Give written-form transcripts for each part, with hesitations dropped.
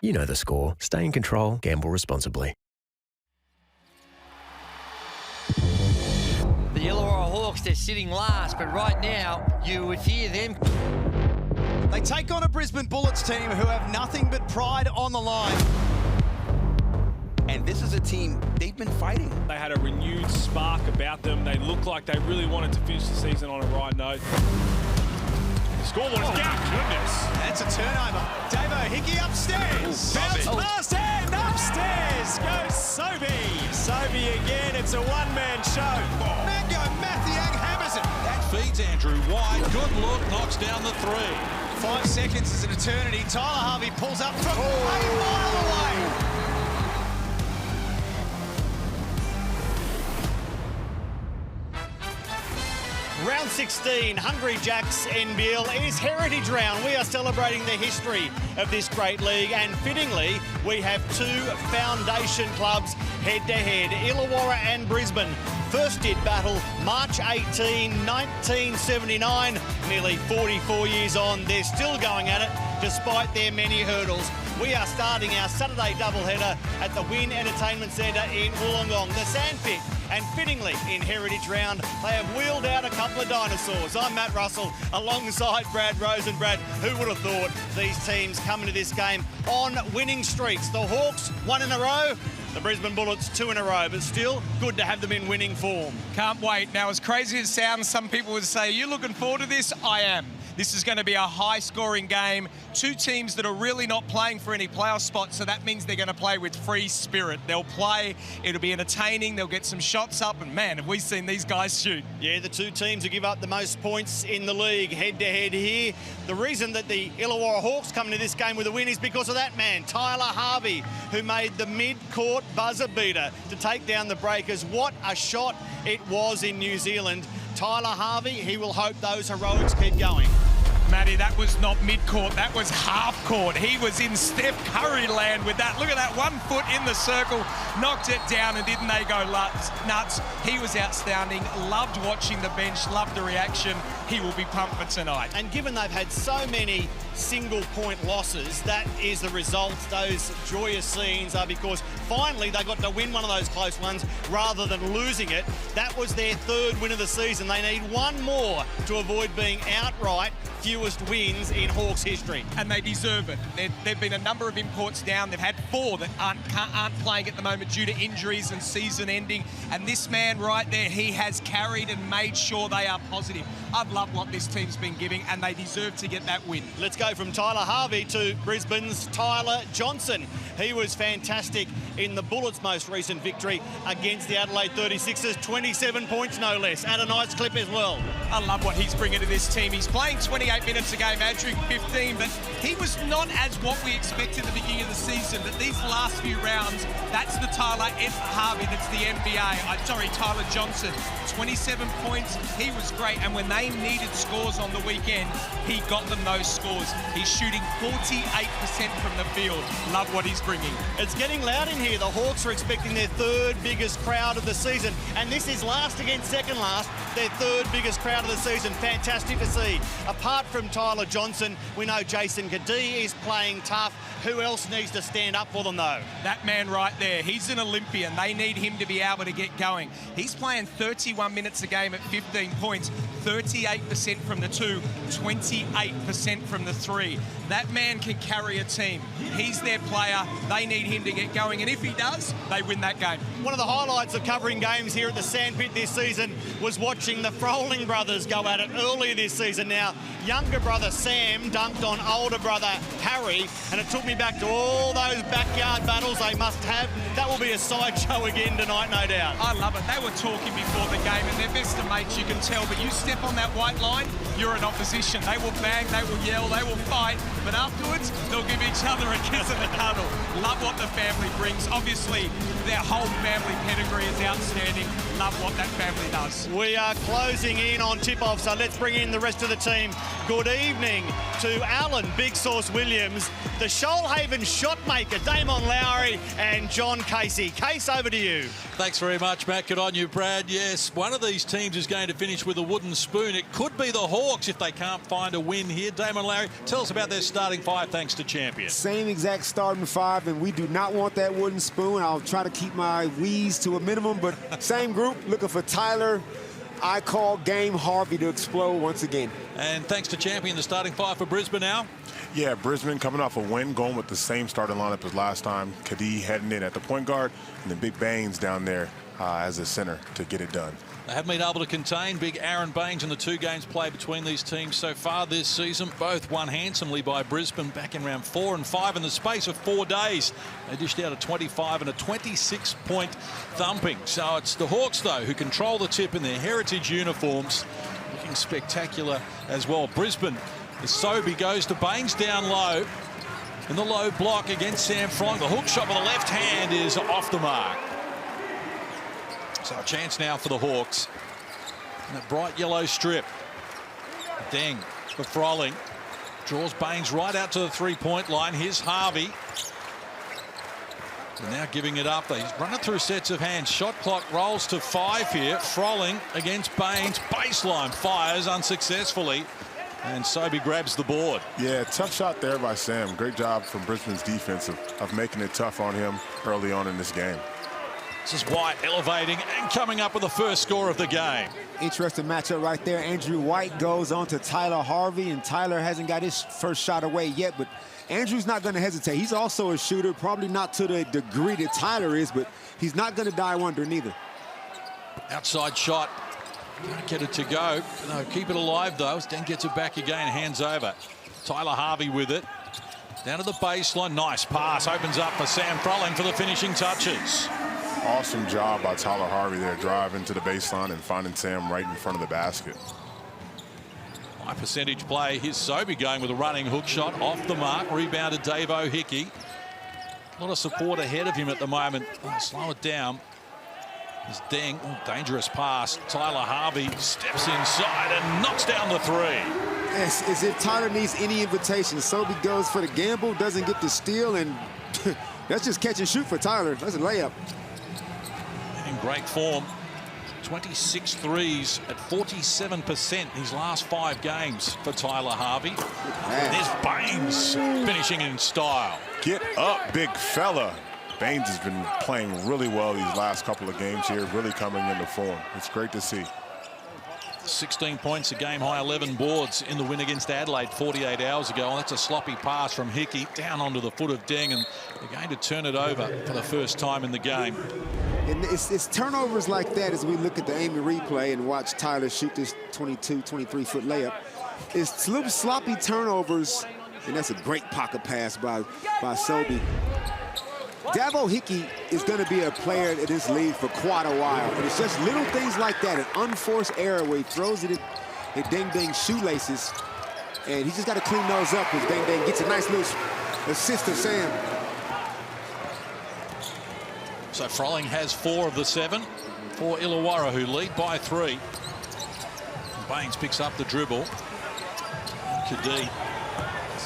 You know the score. Stay in control. Gamble responsibly. The Illawarra Hawks, they're sitting last, but right now you would hear them. They take on a Brisbane Bullets team who have nothing but pride on the line. And this is a team, they've been fighting. They had a renewed spark about them. They looked like they really wanted to finish the season on a right note. The scoreboard is down. Goodness. That's a turnover. Davo Hickey upstairs. Bounce past and upstairs goes Sobey. Sobey again. It's a one-man show. Mango Mathiang hammers it. That feeds Andrew wide. Good look. Knocks down the three. 5 seconds is an eternity. Tyler Harvey pulls up from a mile away. Round 16, Hungry Jacks NBL is Heritage Round. We are celebrating the history of this great league, and fittingly, we have two foundation clubs head-to-head, Illawarra and Brisbane. First did battle March 18, 1979. Nearly 44 years on, they're still going at it despite their many hurdles. We are starting our Saturday doubleheader at the Wynn Entertainment Centre in Wollongong, the Sandpit. And fittingly, in Heritage Round, they have wheeled out a couple of dinosaurs. I'm Matt Russell, alongside Brad Rose. And Brad, who would have thought these teams come into this game on winning streaks? The Hawks, 1 in a row. The Brisbane Bullets, 2 in a row, but still good to have them in winning form. Can't wait. Now, as crazy as it sounds, some people would say, are you looking forward to this? I am. This is going to be a high-scoring game. Two teams that are really not playing for any playoff spots, so that means they're going to play with free spirit. They'll play, it'll be entertaining, they'll get some shots up, and man, have we seen these guys shoot. Yeah, the two teams who give up the most points in the league head-to-head here. The reason that the Illawarra Hawks come into this game with a win is because of that man, Tyler Harvey, who made the mid-court buzzer beater to take down the Breakers. What a shot it was in New Zealand. Tyler Harvey, he will hope those heroics keep going. Matty, that was not mid-court, that was half-court. He was in Steph Curry land with that. Look at that, 1 foot in the circle, knocked it down, and didn't they go nuts? He was outstanding, loved watching the bench, loved the reaction. He will be pumped for tonight. And given they've had so many single-point losses, that is the result. Those joyous scenes are because finally they got to win one of those close ones rather than losing it. That was their 3rd win of the season. They need one more to avoid being outright fewest wins in Hawks history. And they deserve it. There've been a number of imports down. They've had 4 that aren't playing at the moment due to injuries and season ending. And this man right there, he has carried and made sure they are positive. I've loved what this team's been giving, and they deserve to get that win. Let's go from Tyler Harvey to Brisbane's Tyler Johnson. He was fantastic in the Bullets' most recent victory against the Adelaide 36ers. 27 points, no less, and a nice clip as well. I love what he's bringing to this team. He's playing 28 minutes a game, averaging 15, but he was not as what we expected at the beginning of the season. But these last few rounds, that's the Tyler Harvey, that's the Tyler Johnson. 27 points, he was great, and when they needed scores on the weekend, he got them those scores. He's shooting 48% from the field. Love what he's bringing. It's getting loud in here. The Hawks are expecting their 3rd biggest crowd of the season, and this is last against second last, their 3rd biggest crowd of the season. Fantastic to see. Apart from Tyler Johnson, we know Jason Kadee is playing tough. Who else needs to stand up for them, though? That man right there, he's an Olympian. They need him to be able to get going. He's playing 31 minutes a game at 15 points, 38% from the 2, 28% from the 3. That man can carry a team. He's their player. They need him to get going, and if he does, they win that game. One of the highlights of covering games here at the Sandpit this season was watching the Froling brothers go at it earlier this season. Now, younger brother Sam dunked on older brother Harry, and it took me back to all those backyard battles they must have. That will be a sideshow again tonight, no doubt. I love it. They were talking before the game, and they're best of mates, you can tell, but you step on that white line, you're in opposition. They will bang, they will yell, they will fight, but afterwards, they'll give each other a kiss and a cuddle. Love what the family brings. Obviously, their whole family pedigree is outstanding. Love what that family does. We are closing in on tip-off, so let's bring in the rest of the team. Good evening to Alan Big Sauce Williams, the Shoalhaven shot maker, Damon Lowry, and John Casey. Case, over to you. Thanks very much, Matt. Good on you, Brad. Yes, one of these teams is going to finish with a wooden spoon. It could be the Hawks if they can't find a win here. Damon Lowry, Tell us about their starting five thanks to Champion. Same exact starting five, and we do not want that wooden spoon. I'll try to keep my wheeze to a minimum, but same group, looking for Tyler. I call game Harvey to explode once again. And thanks to Champion, the starting five for Brisbane now. Yeah, Brisbane coming off a win, going with the same starting lineup as last time. Kadee heading in at the point guard, and then Big Baines down there as a center to get it done. They haven't been able to contain big Aaron Baines in the 2 games played between these teams so far this season. Both won handsomely by Brisbane back in round 4 and 5 in the space of 4 days. They dished out a 25 and a 26-point thumping. So it's the Hawks, though, who control the tip in their heritage uniforms. Looking spectacular as well. Brisbane, as Sobey goes to Baines down low. In the low block against Sam Froling. The hook shot with the left hand is off the mark. So a chance now for the Hawks. And a bright yellow strip. Deng for Froling. Draws Baines right out to the 3-point line. Here's Harvey. They're now giving it up. He's running through sets of hands. Shot clock rolls to 5 here. Froling against Baines. Baseline fires unsuccessfully. And Sobey grabs the board. Yeah, tough shot there by Sam. Great job from Brisbane's defense of making it tough on him early on in this game. This is White elevating and coming up with the first score of the game. Interesting matchup right there. Andrew White goes on to Tyler Harvey, and Tyler hasn't got his first shot away yet, but Andrew's not going to hesitate. He's also a shooter, probably not to the degree that Tyler is, but he's not going to die wonder neither. Outside shot. Don't get it to go. No, keep it alive, though. Deng gets it back again, hands over. Tyler Harvey with it. Down to the baseline. Nice pass. Opens up for Sam Froling for the finishing touches. Awesome job by Tyler Harvey there, driving to the baseline and finding Sam right in front of the basket. High percentage play. Here's Sobey going with a running hook shot off the mark. Rebounded Davo Hickey. A lot of support ahead of him at the moment. Slow it down. There's Deng. Dangerous pass. Tyler Harvey steps inside and knocks down the 3. Yes, as if Tyler needs any invitation. Sobey goes for the gamble, doesn't get the steal, and that's just catch and shoot for Tyler. That's a layup. In great form. 26 threes at 47% his last 5 games for Tyler Harvey. And there's Baines finishing in style. Get up, big fella. Baines has been playing really well these last couple of games here, really coming into form. It's great to see. 16 points, a game high, 11 boards in the win against Adelaide 48 hours ago. And that's a sloppy pass from Hickey down onto the foot of Deng, and they're going to turn it over for the first time in the game. And it's turnovers like that as we look at the Amy replay and watch Tyler shoot this 22, 23-foot layup. It's little sloppy turnovers, and that's a great pocket pass by Sobey. Davo Hickey is going to be a player in this league for quite a while. And it's just little things like that, an unforced error where he throws it at Deng Deng's shoelaces. And he's just got to clean those up as Deng Deng gets a nice little assist of Sam. So Froling has 4 of the 7 for Illawarra, who lead by 3. Baines picks up the dribble. Kadee.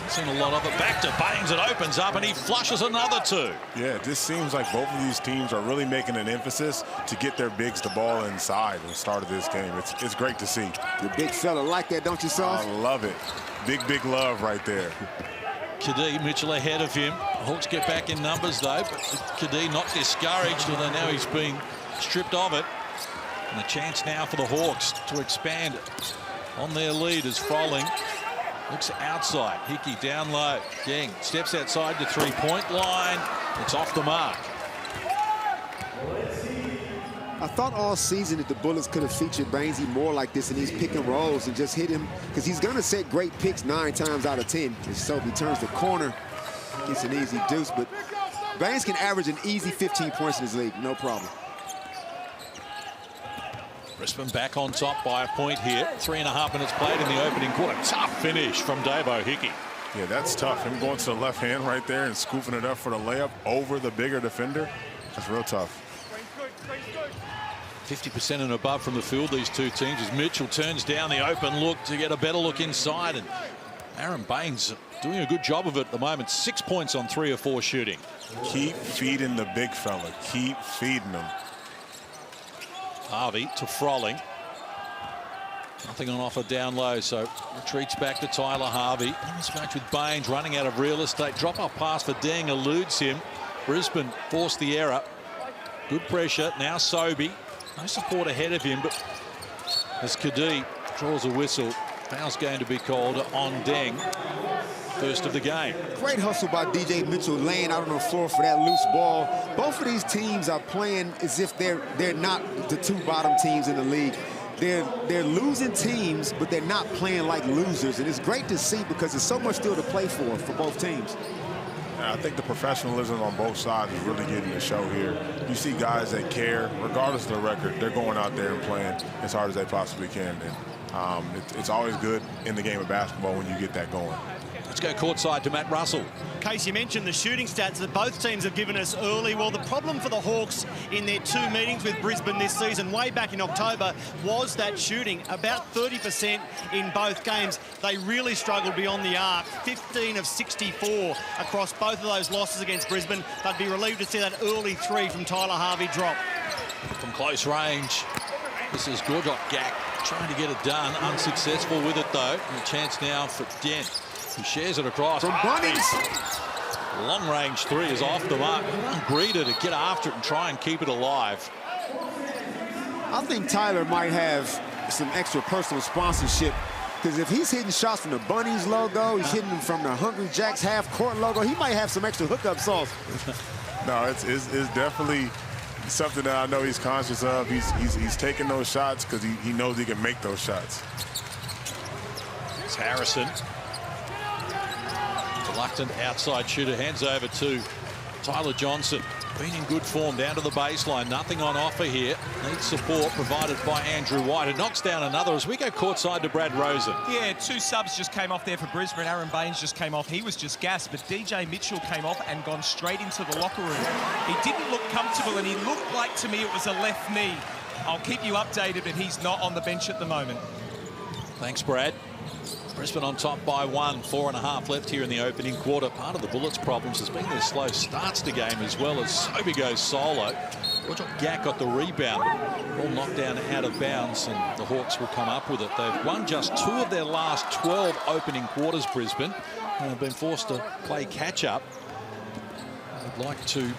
Seen a lot of it. Back to Baines. It opens up and he flushes another 2. Yeah, it just seems like both of these teams are really making an emphasis to get their bigs the ball inside at the start of this game. It's great to see. The big fella like that, don't you, Sauce? I love it. Big love right there. Kadee, Mitchell ahead of him. Hawks get back in numbers, though. But Kadee not discouraged, although now he's being stripped of it. And a chance now for the Hawks to expand on their lead as Froling looks outside. Hickey down low. Deng steps outside the 3-point line. It's off the mark. I thought all season that the Bullets could have featured Bainesy more like this in these pick and rolls and just hit him, because he's going to set great picks 9 times out of 10. And so he turns the corner, gets an easy deuce. But Baines can average an easy 15 points in this league, no problem. Brisbane back on top by a point here. 3.5 minutes played in the opening quarter. Tough finish from Davo Hickey. Yeah, that's tough. Him going to the left hand right there and scooping it up for the layup over the bigger defender. That's real tough. 50% and above from the field, these two teams, as Mitchell turns down the open look to get a better look inside. And Aaron Baines doing a good job of it at the moment. 6 points on 3 of 4 shooting. Keep feeding the big fella. Keep feeding him. Harvey to Froling. Nothing on offer down low, so retreats back to Tyler Harvey. Mismatch with Baines, running out of real estate. Drop-off pass for Deng eludes him. Brisbane forced the error. Good pressure. Now Sobey. No support ahead of him, but as Kadee draws a whistle, foul's going to be called on Deng. First of the game. Great hustle by DJ Mitchell, laying out on the floor for that loose ball. Both of these teams are playing as if they're not the two bottom teams in the league. They're losing teams, but they're not playing like losers. And it's great to see because there's so much still to play for both teams. I think the professionalism on both sides is really getting to show here. You see guys that care, regardless of the record, they're going out there and playing as hard as they possibly can. And it's always good in the game of basketball when you get that going. Let's go courtside to Matt Russell. Case, you mentioned the shooting stats that both teams have given us early. Well, the problem for the Hawks in their 2 meetings with Brisbane this season, way back in October, was that shooting. About 30% in both games. They really struggled beyond the arc. 15 of 64 across both of those losses against Brisbane. They'd be relieved to see that early 3 from Tyler Harvey drop. From close range, this is Gordon Gack trying to get it done. Unsuccessful with it, though. And a chance now for Dent. He shares it across. From Bunnies. Long range 3 is off the mark. Greeter to get after it and try and keep it alive. I think Tyler might have some extra personal sponsorship because if he's hitting shots from the Bunnies logo, he's hitting them from the Hungry Jack's half-court logo, he might have some extra hookup sauce. No, it's definitely something that I know he's conscious of. He's taking those shots because he knows he can make those shots. It's Harrison. Reluctant outside shooter, hands over to Tyler Johnson. Been in good form down to the baseline. Nothing on offer here. Needs support provided by Andrew White. It knocks down another as we go courtside to Brad Rosen. Yeah, 2 subs just came off there for Brisbane. Aaron Baines just came off. He was just gassed, but DJ Mitchell came off and gone straight into the locker room. He didn't look comfortable, and he looked like, to me, it was a left knee. I'll keep you updated, but he's not on the bench at the moment. Thanks, Brad. Brisbane on top by 1, 4.5 left here in the opening quarter. Part of the Bullets' problems has been their slow starts to game as well as Sobey goes solo. Roger Gack got the rebound. All knocked down out of bounds, and the Hawks will come up with it. They've won just 2 of their last 12 opening quarters, Brisbane, and have been forced to play catch-up. They'd like to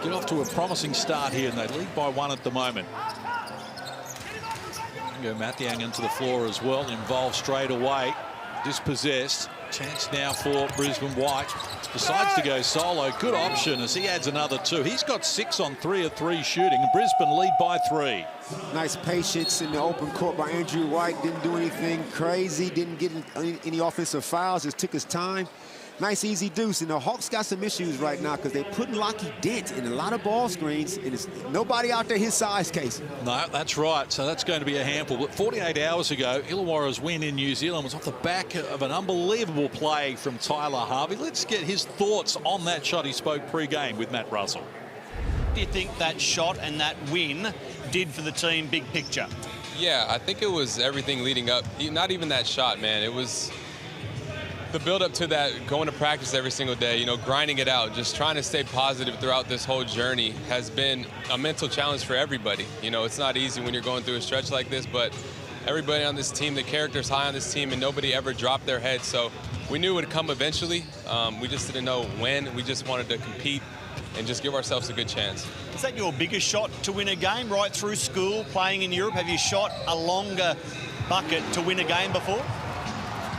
get off to a promising start here, and they lead by 1 at the moment. Go Mathiang into the floor as well, involved straight away, dispossessed. Chance now for Brisbane. White decides to go solo. Good option as he adds another 2. He's got 6 on 3 of 3 shooting, and Brisbane lead by 3. Nice patience in the open court by Andrew White. Didn't do anything crazy, didn't get any offensive fouls, just took his time. Nice, easy deuce. And the Hawks got some issues right now because they're putting Lockie Dent in a lot of ball screens, and it's nobody out there his size, Case. No, that's right. So that's going to be a handful. But 48 hours ago, Illawarra's win in New Zealand was off the back of an unbelievable play from Tyler Harvey. Let's get his thoughts on that shot. He spoke pre-game with Matt Russell. What do you think that shot and that win did for the team, big picture? Yeah, I think it was everything leading up. Not even that shot, man. It was the build up to that, going to practice every single day, you know, grinding it out, just trying to stay positive throughout this whole journey has been a mental challenge for everybody. You know, it's not easy when you're going through a stretch like this, but everybody on this team, the character's high on this team, and nobody ever dropped their head. So we knew it would come eventually. We just didn't know when. We just wanted to compete and just give ourselves a good chance. Is that your biggest shot to win a game right through school, playing in Europe? Have you shot a longer bucket to win a game before?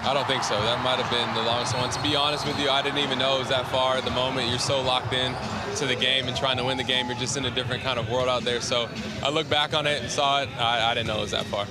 I don't think so. That might have been the longest one. To be honest with you, I didn't even know it was that far at the moment. You're so locked in to the game and trying to win the game. You're just in a different kind of world out there. So I look back on it and saw it. I didn't know it was that far.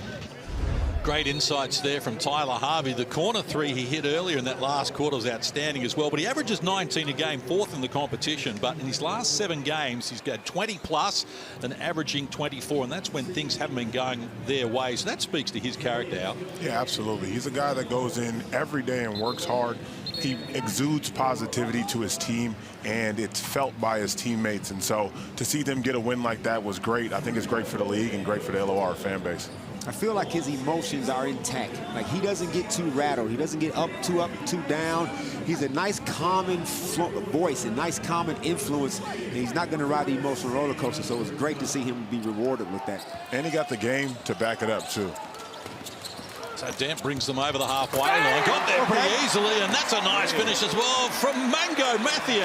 Great insights there from Tyler Harvey. The corner 3 he hit earlier in that last quarter was outstanding as well. But he averages 19 a game, 4th in the competition. But in his last 7 games, he's got 20 plus and averaging 24. And that's when things haven't been going their way. So that speaks to his character, Al. Yeah, absolutely. He's a guy that goes in every day and works hard. He exudes positivity to his team, and it's felt by his teammates. And so to see them get a win like that was great. I think it's great for the league and great for the Illawarra fan base. I feel like his emotions are intact. Like, he doesn't get too rattled. He doesn't get up, too down. He's a nice, common voice, a nice, common influence, and he's not going to ride the emotional roller coaster, so it was great to see him be rewarded with that. And he got the game to back it up, too. So Dent brings them over the halfway line. Got there pretty easily, and that's a nice finish as well from Mango Mathieu.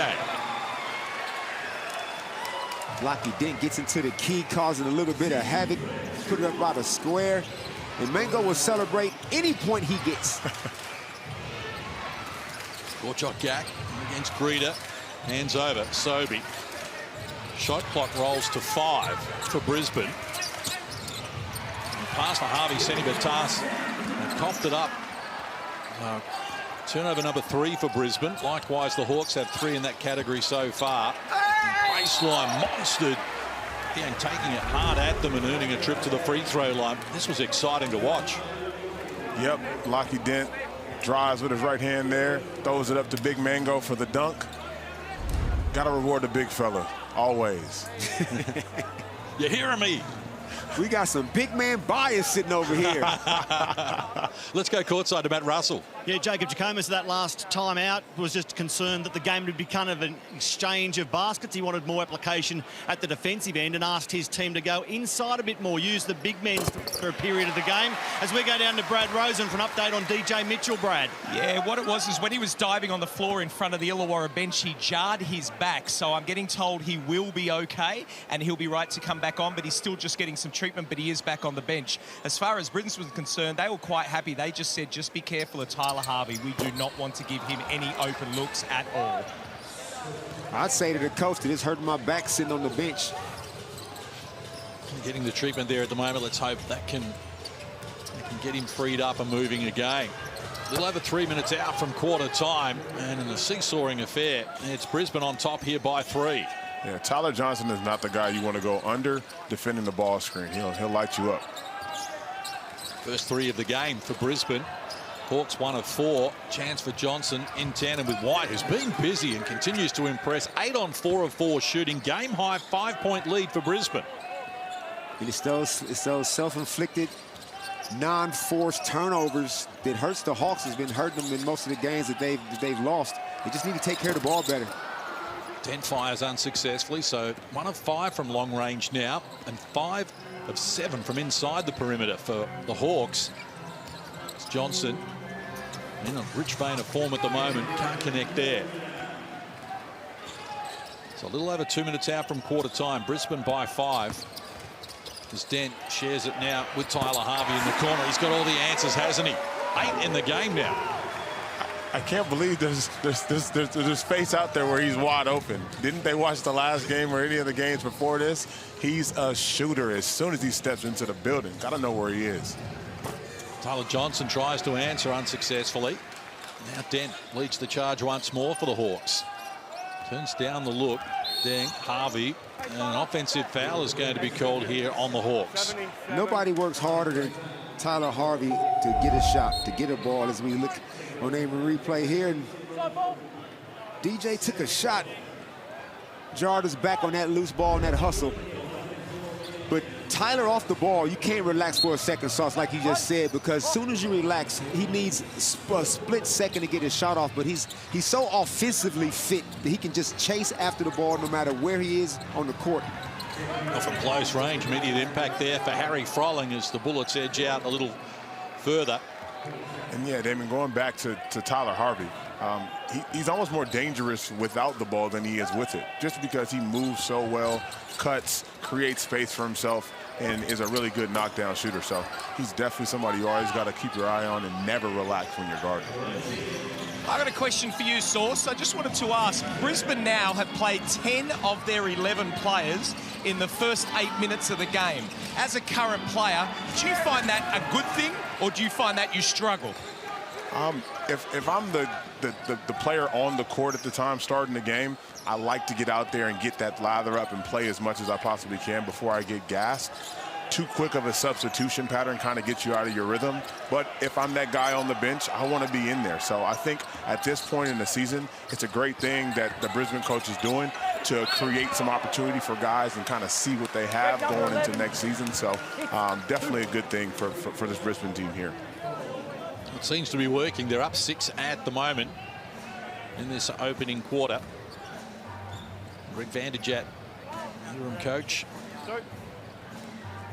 Lockie Dent gets into the key, causing a little bit of havoc. Put it up by the square. And Mango will celebrate any point he gets. Gorchok Gak against Greeter. Hands over. Sobey. Shot clock rolls to 5 for Brisbane. And past the Harvey Senibatas. And coughed it up. Turnover number 3 for Brisbane. Likewise, the Hawks have 3 in that category so far. Baseline monstered. Again, taking it hard at them and earning a trip to the free throw line. This was exciting to watch. Yep, Lockie Dent drives with his right hand there, throws it up to Big Mango for the dunk. Got to reward the big fella, always. You hearing me? We got some big man bias sitting over here. Let's go courtside to Matt Russell. Yeah, Jacob Jacomas, that last time out, was just concerned that the game would be kind of an exchange of baskets. He wanted more application at the defensive end and asked his team to go inside a bit more, use the big men for a period of the game. As we go down to Brad Rosen for an update on DJ Mitchell, Brad. Yeah, what it was is when he was diving on the floor in front of the Illawarra bench, he jarred his back. So I'm getting told he will be okay and he'll be right to come back on, but he's still just getting some treatment, but he is back on the bench. As far as Brisbane was concerned, they were quite happy. They just said, just be careful of Tyler Harvey. We do not want to give him any open looks at all. I'd say to the coach that it's hurting my back sitting on the bench. Getting the treatment there at the moment. Let's hope that can get him freed up and moving again. A little over 3 minutes out from quarter time, and in a seesawing affair, it's Brisbane on top here by 3. Yeah, Tyler Johnson is not the guy you want to go under defending the ball screen. He'll light you up. First 3 of the game for Brisbane. Hawks 1 of 4. Chance for Johnson in tandem with White, who's been busy and continues to impress. 8 on 4 of 4 shooting. Game high 5-point lead for Brisbane. And it's those self-inflicted, non-forced turnovers that hurts the Hawks. Has been hurting them in most of the games that they've lost. They just need to take care of the ball better. 10 fires unsuccessfully, so 1 of 5 from long range now, and 5 of 7 from inside the perimeter for the Hawks. It's Johnson in a rich vein of form at the moment, can't connect there. It's a little over 2 minutes out from quarter time. Brisbane by 5. As Dent shares it now with Tyler Harvey in the corner. He's got all the answers, hasn't he? 8 in the game now. I can't believe there's space out there where he's wide open. Didn't they watch the last game or any of the games before this? He's a shooter as soon as he steps into the building. Gotta know where he is. Tyler Johnson tries to answer unsuccessfully. Now Dent leads the charge once more for the Hawks. Turns down the look. Then Harvey, and an offensive foul is going to be called here on the Hawks. Nobody works harder than Tyler Harvey to get a shot, to get a ball. As we look on a replay here, and DJ took a shot, jarred his back on that loose ball and that hustle. But Tyler off the ball, you can't relax for a second, Sauce, like you just said, because as soon as you relax, he needs a split second to get his shot off. But he's so offensively fit that he can just chase after the ball no matter where he is on the court. Off a close range, immediate impact there for Harry Froling as the Bullets edge out a little further. And yeah, Damon, going back to Tyler Harvey, he's almost more dangerous without the ball than he is with it, just because he moves so well, cuts, creates space for himself, and is a really good knockdown shooter. So he's definitely somebody you always got to keep your eye on and never relax when you're guarding. I got a question for you, Sauce. I just wanted to ask, Brisbane now have played 10 of their 11 players in the first 8 minutes of the game. As a current player, do you find that a good thing, or do you find that you struggle? If I'm the player on the court at the time starting the game, I like to get out there and get that lather up and play as much as I possibly can before I get gassed. Too quick of a substitution pattern kind of gets you out of your rhythm. But if I'm that guy on the bench, I want to be in there. So I think at this point in the season, it's a great thing that the Brisbane coach is doing to create some opportunity for guys and kind of see what they have going into next season. So definitely a good thing for this Brisbane team here. It seems to be working. They're up 6 at the moment in this opening quarter. Rick Vanderjagt, interim coach.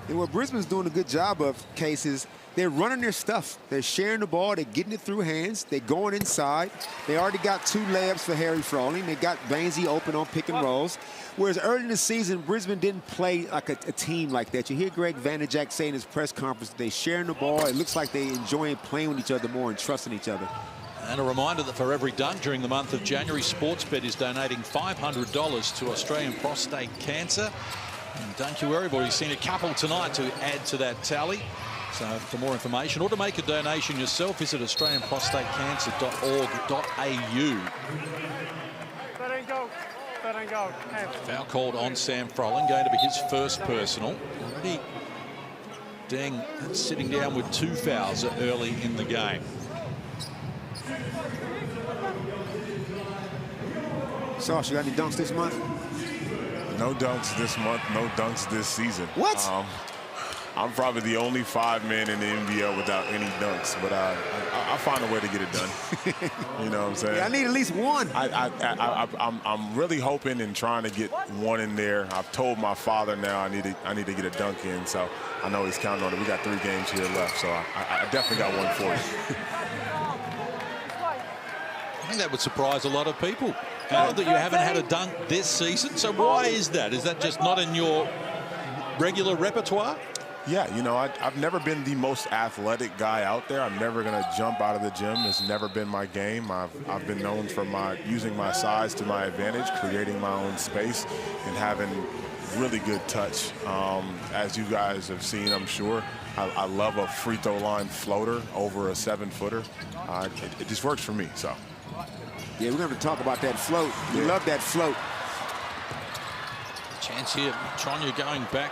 And what Brisbane's doing a good job of, Case, is they're running their stuff. They're sharing the ball. They're getting it through hands. They're going inside. They already got 2 layups for Harry Frawley. They got Bainsey open on pick and rolls. Whereas early in the season, Brisbane didn't play like a team like that. You hear Greg Vanderjagt say in his press conference, they're sharing the ball. It looks like they're enjoying playing with each other more and trusting each other. And a reminder that for every dunk during the month of January, Sportsbet is donating $500 to Australian prostate cancer. And don't you worry, boy, you've seen a couple tonight to add to that tally. So for more information or to make a donation yourself, visit australianprostatecancer.org.au. Foul called on Sam Froling, going to be his first personal. Already Deng sitting down with 2 fouls early in the game. Sauce, you got any dunks this month? No dunks this month, no dunks this season. What? I'm probably the only 5-man in the NBL without any dunks, but I'll find a way to get it done. You know what I'm saying? Yeah, I need at least one. I'm really hoping and trying to get one in there. I've told my father now I need to get a dunk in, so I know he's counting on it. We got 3 games here left, so I definitely got one for you. I think that would surprise a lot of people. That you haven't had a dunk this season. So why is that? Is that just not in your regular repertoire? Yeah, you know, I've never been the most athletic guy out there. I'm never going to jump out of the gym. It's never been my game. I've been known for using my size to my advantage, creating my own space, and having really good touch. As you guys have seen, I'm sure, I love a free throw line floater over a 7-footer. It just works for me, so. Yeah, we're going to talk about that float. We love that float. Chance here, Tronya going back.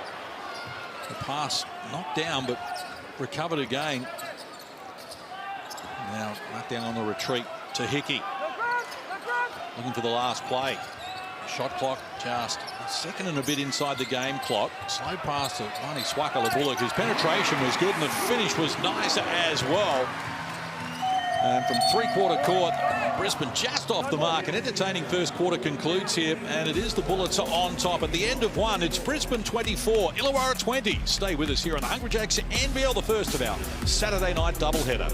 The pass knocked down, but recovered again. Now knocked down on the retreat to Hickey. Looking for the last play. Shot clock just a second and a bit inside the game clock. Slow pass to Marnie Swakala-Bullock, whose penetration was good and the finish was nice as well. And from 3-quarter court, Brisbane just off the mark. An entertaining first quarter concludes here, and it is the Bullets on top. At the end of one, it's Brisbane 24, Illawarra 20. Stay with us here on the Hungry Jacks NBL, the first of our Saturday night doubleheader.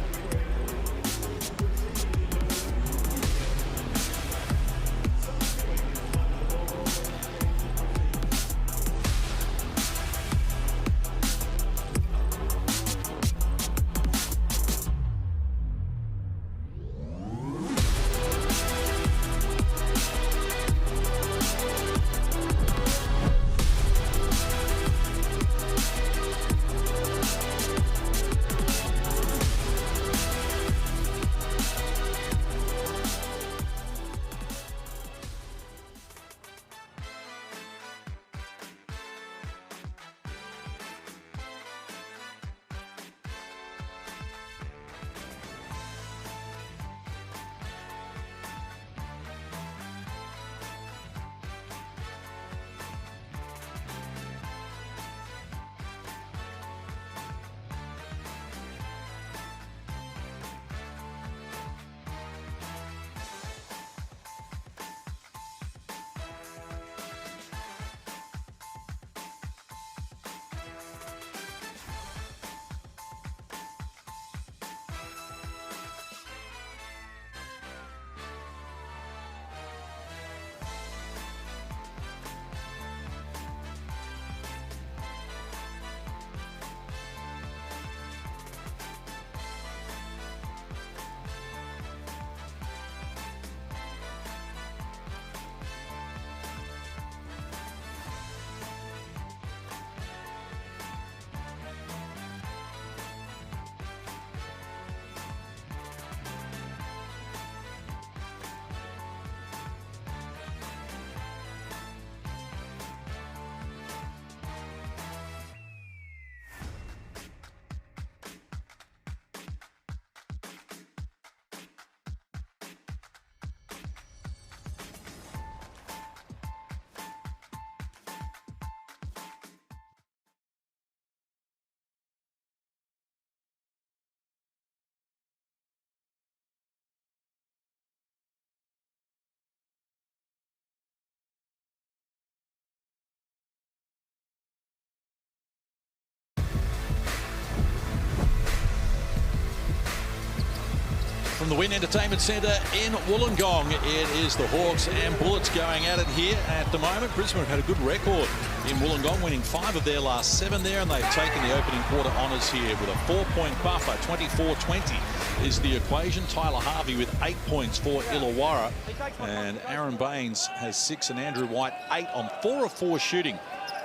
the Wynn Entertainment Centre in Wollongong. It is the Hawks and Bullets going at it here at the moment. Brisbane have had a good record in Wollongong, winning 5 of their last 7 there, and they've taken the opening quarter honours here with a 4-point buffer. 24-20 is the equation. Tyler Harvey with 8 points for Illawarra, and Aaron Baines has 6 and Andrew White 8 on 4 of 4 shooting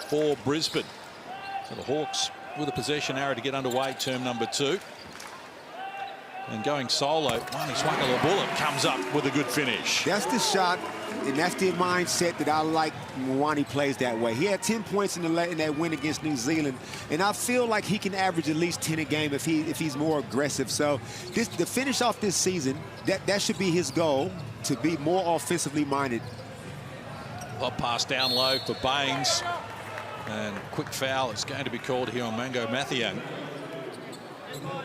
for Brisbane. So the Hawks with a possession arrow to get underway, term number 2. And going solo, Wani Swakala-Bullock comes up with a good finish. That's the shot, and that's the mindset that I like when Wani plays that way. He had 10 points in that win against New Zealand, and I feel like he can average at least 10 a game if he's more aggressive. So to finish off this season, that should be his goal, to be more offensively minded. Lob pass down low for Baines, and quick foul is going to be called here on Mango Mathiang.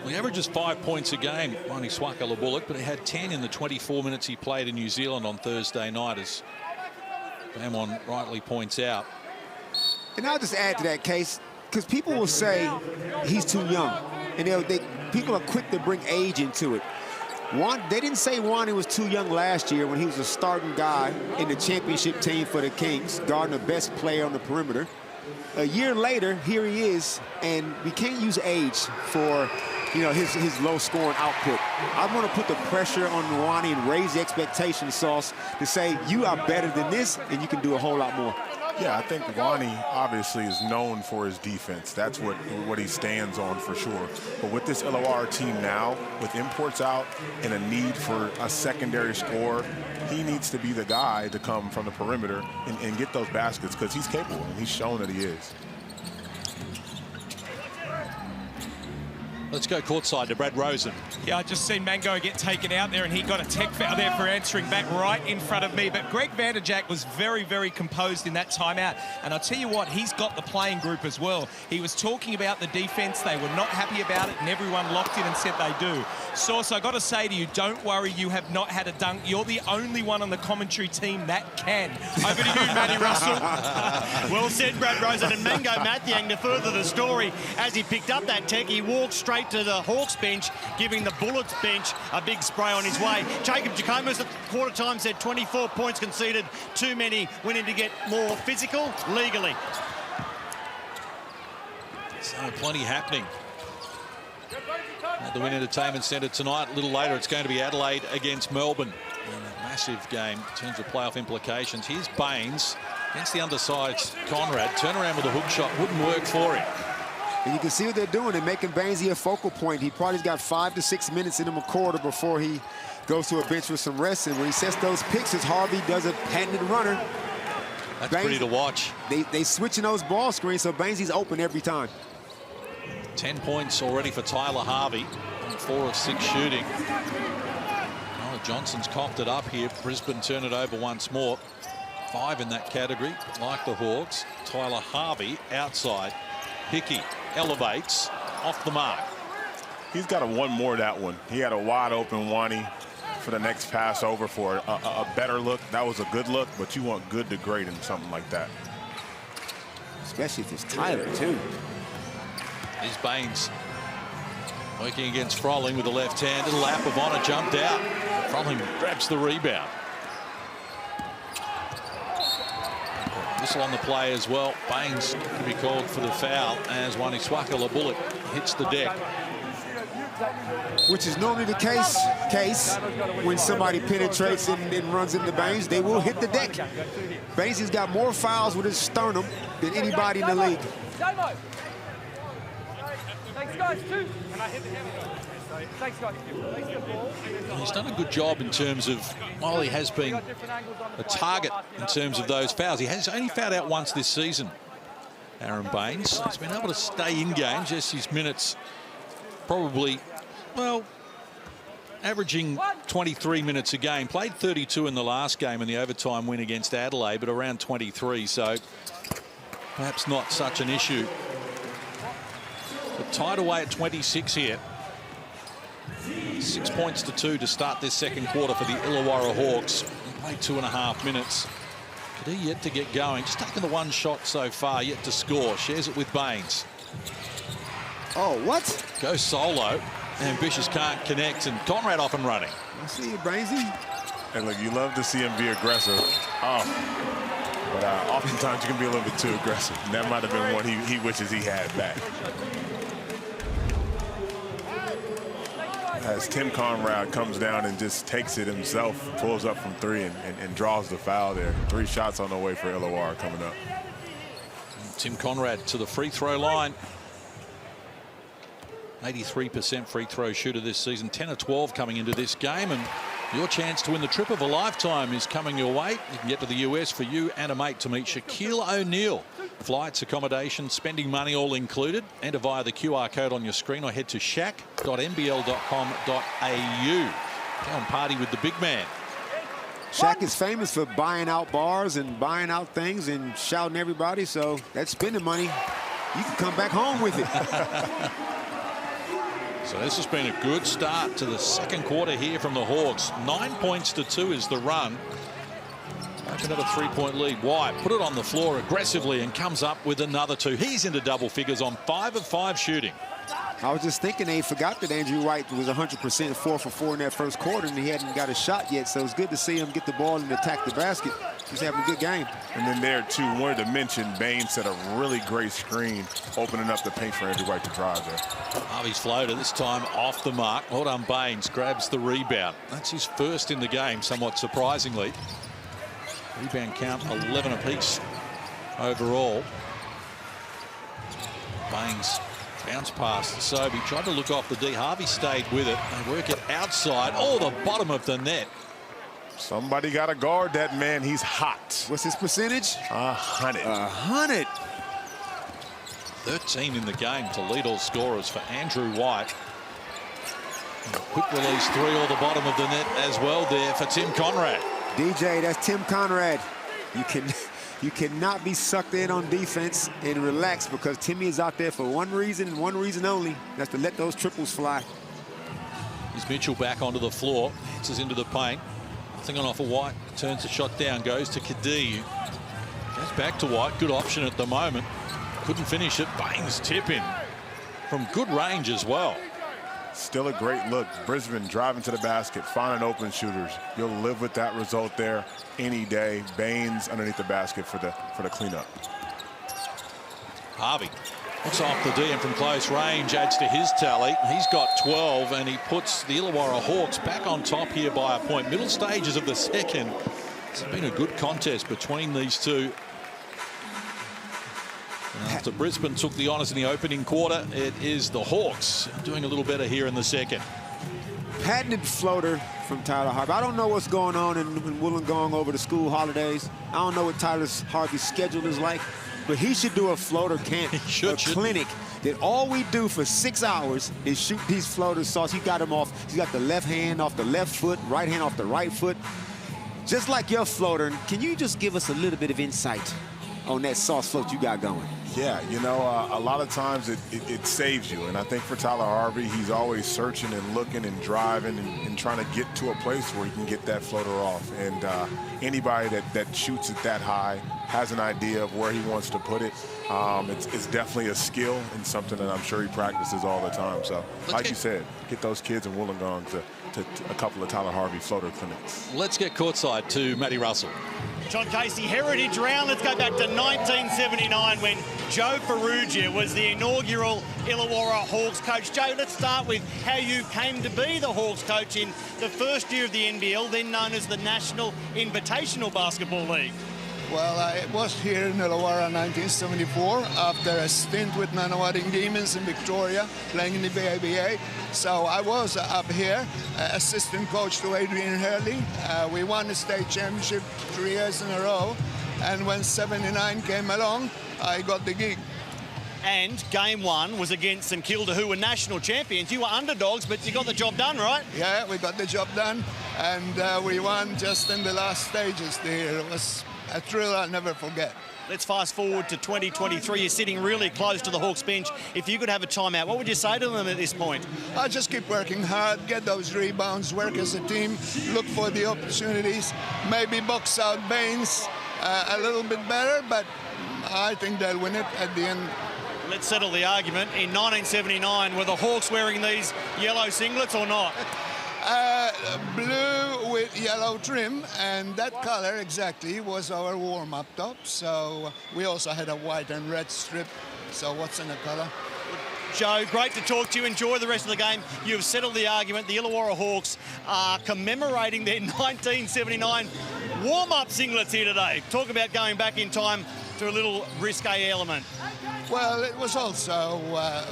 He averages 5 points a game, Wani Swakala-Bullock, but he had 10 in the 24 minutes he played in New Zealand on Thursday night, as Bamon rightly points out. And I'll just add to that case, because people will say he's too young, and people are quick to bring age into it. They didn't say Wani was too young last year when he was a starting guy in the championship team for the Kings, guarding the best player on the perimeter. A year later, here he is, and we can't use age for, his low-scoring output. I want to put the pressure on Wani and raise the expectation sauce to say you are better than this, and you can do a whole lot more. Yeah, I think Wani obviously is known for his defense. That's what he stands on for sure. But with this Illawarra team now, with imports out and a need for a secondary scorer, he needs to be the guy to come from the perimeter and get those baskets, because he's capable, and he's shown that he is. Let's go courtside to Brad Rosen. Yeah, I just seen Mango get taken out there, and he got a tech foul there for answering back right in front of me. But Greg Vanderjack was very, very composed in that timeout. And I'll tell you what, he's got the playing group as well. He was talking about the defense. They were not happy about it, and everyone locked in and said they do. Source, I got to say to you, don't worry, you have not had a dunk. You're the only one on the commentary team that can. Over to you, Matty Russell. Well said, Brad Rosen. And Mango Mathiang, to further the story, as he picked up that tech, he walked straight to the Hawks bench, giving the Bullets bench a big spray on his way. Jacob Jacomas at quarter time said 24 points conceded, too many. We need to get more physical legally. So plenty happening at the Wynn Entertainment Centre tonight. A little later, it's going to be Adelaide against Melbourne. A massive game in terms of playoff implications. Here's Baines against the undersized Conrad. Turn around with a hook shot, wouldn't work for him. And you can see what they're doing. They're making Bainesy a focal point. He probably's got 5 to 6 minutes in him a quarter before he goes to a bench with some rest. And when he sets those picks, as Harvey does a patented runner. That's pretty to watch. They switching those ball screens, so Bainesy's open every time. 10 points already for Tyler Harvey on 4 of 6 shooting. Oh, Johnson's coughed it up here. Brisbane turn it over once more. 5 in that category, like the Hawks. Tyler Harvey outside. Hickey elevates off the mark. He's got a one more that one. He had a wide open Wani for the next pass over for a better look. That was a good look, but you want good to great in something like that. Especially if it's Tyler, too. Here's Baines working against Froling with the left hand. Little lap of honor, jumped out. Froling grabs the rebound. Whistle on the play as well. Baines can be called for the foul as Wani Swakala-Bullock hits the deck. Which is normally the case when somebody penetrates and runs into Baines. They will hit the deck. Baines has got more fouls with his sternum than anybody in the league. Thanks, guys. Can I hit the hammer? Thanks, guys. He's done a good job in terms of, while he has been a target in terms of those fouls, he has only fouled out once this season, Aaron Baines. He's been able to stay in games, just his minutes probably, well, averaging 23 minutes a game. Played 32 in the last game in the overtime win against Adelaide, but around 23, so perhaps not such an issue. But tied away at 26 here. 6 points to 2 to start this second quarter for the Illawarra Hawks. He played 2.5 minutes. Kadee yet to get going. Just taking the one shot so far, yet to score. Shares it with Baines. Oh, what? Goes solo. Ambitious can't connect, and Conrad off and running. I see you, Brainsy. And look, you love to see him be aggressive. Oh. But oftentimes you can be a little bit too aggressive. And that might have been one he wishes he had back. As Tim Conrad comes down and just takes it himself, pulls up from three and draws the foul there. 3 shots on the way for Illawarra coming up. Tim Conrad to the free throw line. 83% free throw shooter this season, 10 of 12 coming into this game, and your chance to win the trip of a lifetime is coming your way. You can get to the US for you and a mate to meet Shaquille O'Neal. Flights, accommodation, spending money all included. Enter via the QR code on your screen or head to shaq.nbl.com.au. Go and party with the big man. Shaq is famous for buying out bars and buying out things and shouting everybody, so that's spending money. You can come back home with it. So this has been a good start to the second quarter here from the Hawks. 9 points to 2 is the run. Another 3-point lead. White put it on the floor aggressively and comes up with another 2. He's into double figures on 5 of 5 shooting. I was just thinking they forgot that Andrew White was 100% 4 for 4 in that first quarter, and he hadn't got a shot yet. So it's good to see him get the ball and attack the basket. He's having a good game. And then there, too, wanted to mention Bain set a really great screen, opening up the paint for Andrew White to drive there. Harvey's floater this time off the mark. Well done, Baines grabs the rebound. That's his first in the game, somewhat surprisingly. Rebound count 11 apiece overall. Baines bounce past Sobey, tried to look off the D. Harvey stayed with it. They work it outside. Oh, the bottom of the net. Somebody got to guard that man. He's hot. What's his percentage? 100. 100. 13 in the game to lead all scorers for Andrew White. And a quick release 3 or the bottom of the net as well there for Tim Conrad. DJ, that's Tim Conrad. You cannot be sucked in on defense and relax, because Timmy is out there for one reason and one reason only. That's to let those triples fly. Is Mitchell back onto the floor, dances into the paint. Nothing on offer. White turns the shot down, goes to Kadee. Goes back to White. Good option at the moment. Couldn't finish it. Baines tip in from good range as well. Still a great look. Brisbane driving to the basket, finding open shooters. You'll live with that result there any day. Baines underneath the basket for the cleanup. Harvey looks off the D and from close range adds to his tally. He's got 12 and he puts the Illawarra Hawks back on top here by a point. Middle stages of the second. It's been a good contest between these two. After Brisbane took the honours in the opening quarter, it is the Hawks doing a little better here in the second. Patented floater from Tyler Harvey. I don't know what's going on in Wollongong over the school holidays. I don't know what Tyler Harvey's schedule is like, but he should do a floater camp, a clinic that all we do for 6 hours is shoot these floaters. Sauce, he got them off. He got the left hand off the left foot, right hand off the right foot. Just like your floater. Can you just give us a little bit of insight on that sauce float you got going? Yeah, you know, a lot of times it saves you. And I think for Tyler Harvey, he's always searching and looking and driving and trying to get to a place where he can get that floater off. And anybody that shoots it that high has an idea of where he wants to put it. It's definitely a skill and something that I'm sure he practices all the time. So, like you said, get those kids in Wollongong to a couple of Tyler Harvey floater clinics. Let's get courtside to Matty Russell. John Casey, heritage round. Let's go back to 1979 when Joe Ferrugia was the inaugural Illawarra Hawks coach. Joe, let's start with how you came to be the Hawks coach in the first year of the NBL, then known as the National Invitational Basketball League. Well, I was here in Illawarra in 1974 after a stint with Manawatu Demons in Victoria, playing in the BABA. So I was up here, assistant coach to Adrian Hurley. We won the state championship 3 years in a row. And when 79 came along, I got the gig. And game 1 was against St Kilda, who were national champions. You were underdogs, but you got the job done, right? Yeah, we got the job done. And we won just in the last stages there. It was a thrill I'll never forget. Let's fast forward to 2023. You're sitting really close to the Hawks bench. If you could have a timeout, what would you say to them at this point? I'll just keep working hard, get those rebounds, work as a team, look for the opportunities, maybe box out Baines a little bit better, but I think they'll win it at the end. Let's settle the argument. In 1979, were the Hawks wearing these yellow singlets or not? Blue with yellow trim, and that color exactly was our warm-up top. So we also had a white and red strip. So what's in the color? Joe, great to talk to you. Enjoy the rest of the game. You've settled the argument. The Illawarra Hawks are commemorating their 1979 warm-up singlets here today. Talk about going back in time to a little risque element. Well, it was also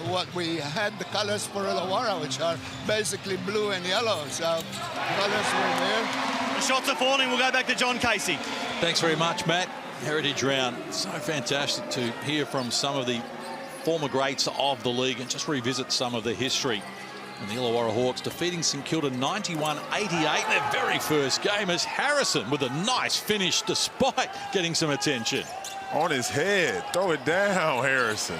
what we had, the colors for Illawarra, which are basically blue and yellow. So colors were there. The shots are falling. We'll go back to John Casey. Thanks very much, Matt. Heritage Round. So fantastic to hear from some of the former greats of the league and just revisit some of the history. And the Illawarra Hawks defeating St Kilda 91-88 their very first game as Harrison with a nice finish despite getting some attention. On his head. Throw it down, Harrison.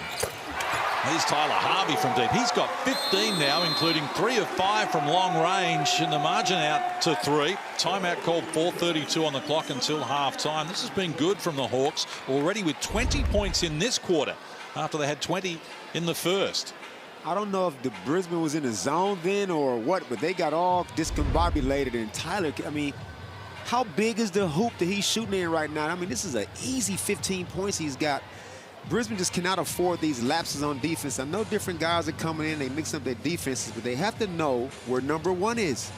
Here's Tyler Harvey from deep. He's got 15 now, including 3 of 5 from long range, and the margin out to 3. Timeout called, 4:32 on the clock until half-time. This has been good from the Hawks, already with 20 points in this quarter after they had 20 in the first. I don't know if the Brisbane was in the zone then or what, but they got all discombobulated. And Tyler, I mean, how big is the hoop that he's shooting in right now? I mean, this is an easy 15 points he's got. Brisbane just cannot afford these lapses on defense. I know different guys are coming in, they mix up their defenses, but they have to know where number 1 is.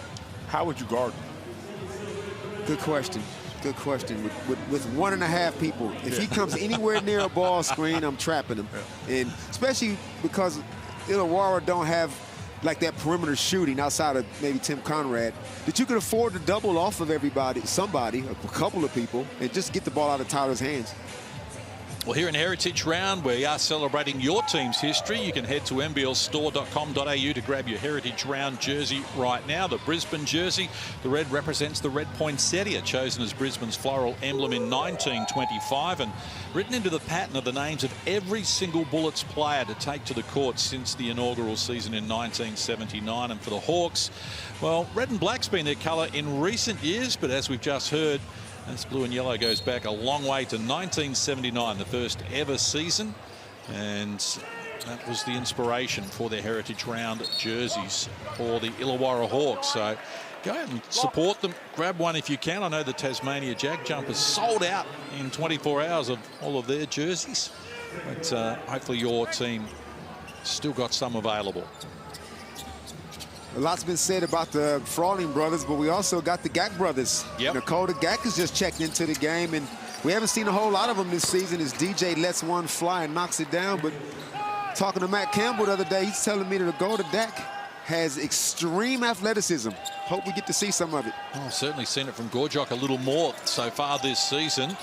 How would you guard him? Good question. Good question. With 1.5 people, if he comes anywhere near a ball screen, I'm trapping him. And especially because Illawarra don't have like that perimeter shooting outside of maybe Tim Conrad, that you can afford to double off of somebody, a couple of people, and just get the ball out of Tyler's hands. Well, here in Heritage Round, we are celebrating your team's history. You can head to nblstore.com.au to grab your Heritage Round jersey right now. The Brisbane jersey, the red represents the red poinsettia, chosen as Brisbane's floral emblem in 1925, and written into the pattern of the names of every single Bullets player to take to the court since the inaugural season in 1979. And for the Hawks, well, red and black's been their colour in recent years, but as we've just heard, this blue and yellow goes back a long way to 1979, the first ever season, and that was the inspiration for their Heritage Round jerseys for the Illawarra Hawks. So go out and support them. Grab one if you can. I know the Tasmania Jag Jumpers sold out in 24 hours of all of their jerseys, but hopefully your team still got some available. A lot's been said about the Frawling brothers, but we also got the Gack brothers. Yep. Dakota Gack has just checked into the game, and we haven't seen a whole lot of them this season as DJ lets one fly and knocks it down. But talking to Matt Campbell the other day, he's telling me that Dakota Gack has extreme athleticism. Hope we get to see some of it. Oh, I've certainly seen it from Gorjok a little more so far this season.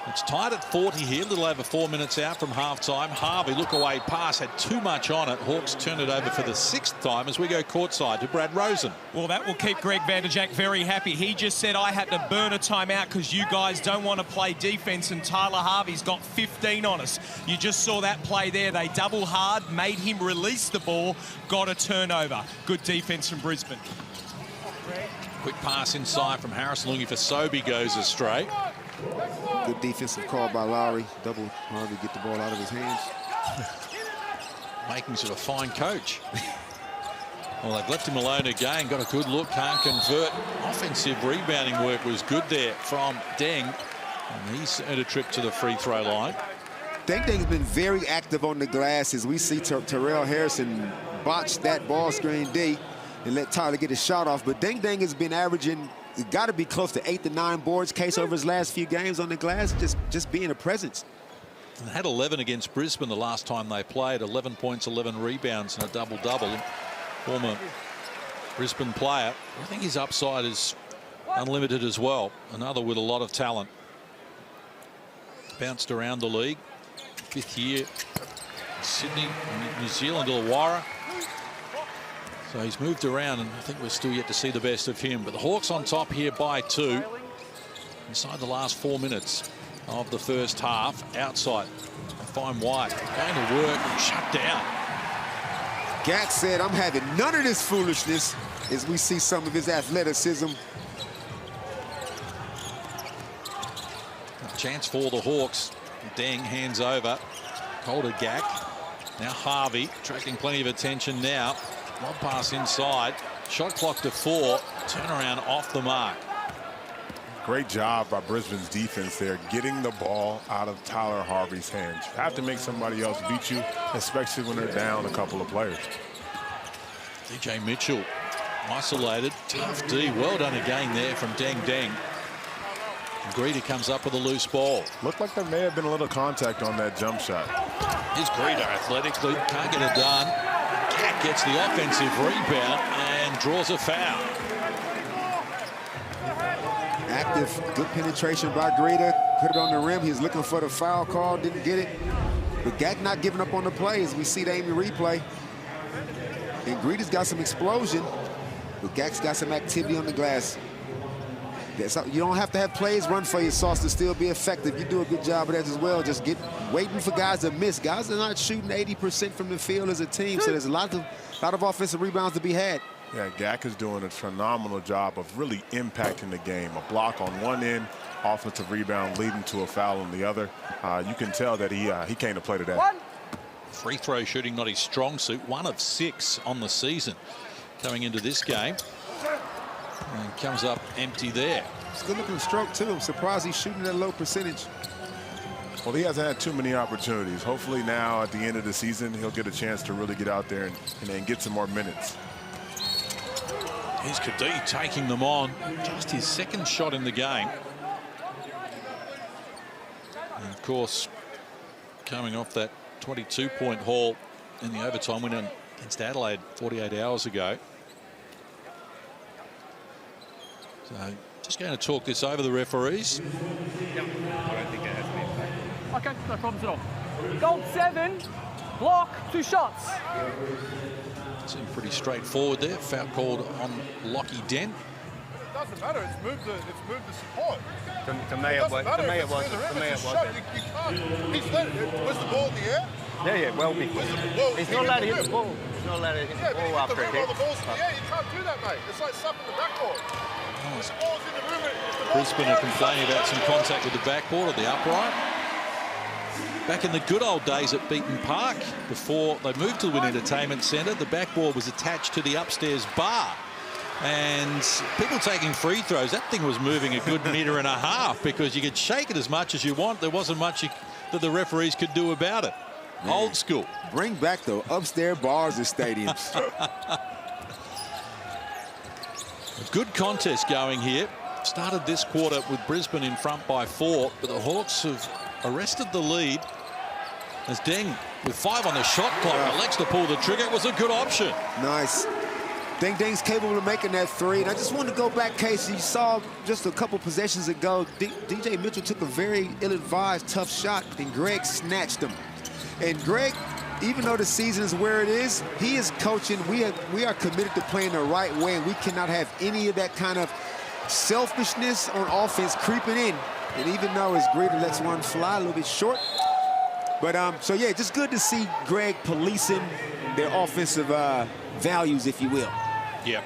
It's tied at 40 here, a little over 4 minutes out from halftime. Harvey, look away pass, had too much on it. Hawks turn it over for the 6th time as we go courtside to Brad Rosen. Well, that will keep Greg Vanderjack very happy. He just said, I had to burn a timeout because you guys don't want to play defense, and Tyler Harvey's got 15 on us. You just saw that play there. They double hard, made him release the ball, got a turnover. Good defense from Brisbane. Quick pass inside from Harrison looking for Sobey, goes astray. Good defensive call by Lowry. Double Harvey, get the ball out of his hands. Making sort of fine coach. Well, they've left him alone again. Got a good look, can't convert. Offensive rebounding work was good there from Deng. And he's earned a trip to the free throw line. Deng's been very active on the glass as we see Terrell Harrison botch that ball screen D and let Tyler get his shot off. But Deng has been averaging, got to be close to 8 to 9 boards case over his last few games on the glass, just being a presence. And had 11 against Brisbane the last time they played. 11 points, 11 rebounds, and a double-double. Former Brisbane player. I think his upside is unlimited as well. Another with a lot of talent. Bounced around the league. 5th year, Sydney, New Zealand, Illawarra. So he's moved around, and I think we're still yet to see the best of him. But the Hawks on top here by 2 inside the last 4 minutes of the first half. Outside, a fine White going to work and shut down. Gack said, I'm having none of this foolishness, as we see some of his athleticism. A chance for the Hawks. Deng hands over. Calder Gack. Now Harvey attracting plenty of attention now. One pass inside. Shot clock to 4. Turnaround off the mark. Great job by Brisbane's defense there, getting the ball out of Tyler Harvey's hands. You have to make somebody else beat you, especially when they're down a couple of players. DJ Mitchell isolated. Tough D. Well done again there from Deng Deng. Greedy comes up with a loose ball. Looked like there may have been a little contact on that jump shot. Here's Greedy athletically. Can't get it done. Cat gets the offensive rebound and draws a foul. Active, good penetration by Greta. Put it on the rim. He's looking for the foul call. Didn't get it. But Gak not giving up on the plays. We see the Amy replay. And Greta's got some explosion. But Gak's got some activity on the glass. You don't have to have plays run for your Sauce to still be effective. You do a good job of that as well. Just waiting for guys to miss. Guys are not shooting 80% from the field as a team. So there's a lot of offensive rebounds to be had. Yeah, Gak is doing a phenomenal job of really impacting the game. A block on one end, offensive rebound leading to a foul on the other. You can tell that he came to play today. Free throw shooting not his strong suit. 1 of 6 on the season coming into this game. And comes up empty there. It's a good looking stroke too. I'm surprised he's shooting at a low percentage. Well, he hasn't had too many opportunities. Hopefully now at the end of the season, he'll get a chance to really get out there and get some more minutes. Here's Kadee taking them on. Just his second shot in the game. And of course, coming off that 22-point haul in the overtime win against Adelaide 48 hours ago. So just going to talk this over the referees. Yeah, I don't think it has an impact. Okay, no problems at all. Goal 7, block, 2 shots. Seemed pretty straightforward there. Foul called on Lockie Dent. It doesn't matter. It's moved the support. To me it was. To me it wasn't. To me it wasn't. You can't. He's let it. Was the ball in the air? Yeah, well before. He's not allowed to hit the ball. He's not allowed to hit the ball after it hits. The ball's in the air. You can't do that, mate. It's like stuff in the backboard. The ball's in the room. Brisbane are complaining about some contact with the backboard or the upright. Back in the good old days at Beaton Park, before they moved to the Wynn Entertainment Centre, the backboard was attached to the upstairs bar. And people taking free throws, that thing was moving a good metre and a half because you could shake it as much as you want. There wasn't much that the referees could do about it. Man, old school. Bring back the upstairs bars and stadiums. A good contest going here. Started this quarter with Brisbane in front by 4, but the Hawks have arrested the lead as Deng, with 5 on the shot clock, elects to pull the trigger. It was a good option. Nice. Deng's capable of making that 3. And I just wanted to go back, Casey. You saw just a couple possessions ago, DJ Mitchell took a very ill-advised, tough shot, and Greg snatched him. And Greg, even though the season is where it is, he is coaching. We are committed to playing the right way, and we cannot have any of that kind of selfishness on offense creeping in. And even though his Greta lets one fly a little bit short. But, so, yeah, just good to see Greg policing their offensive values, if you will. Yeah.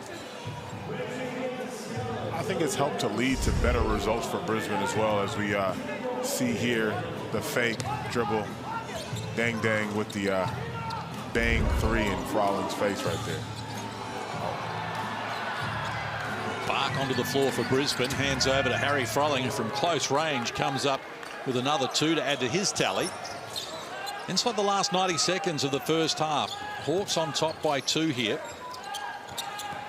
I think it's helped to lead to better results for Brisbane as well, as we see here the fake dribble. Deng with the bang 3 in Frolin's face right there. Bark onto the floor for Brisbane, hands over to Harry Froling, and from close range comes up with another 2 to add to his tally. Inside the last 90 seconds of the first half, Hawks on top by 2 here.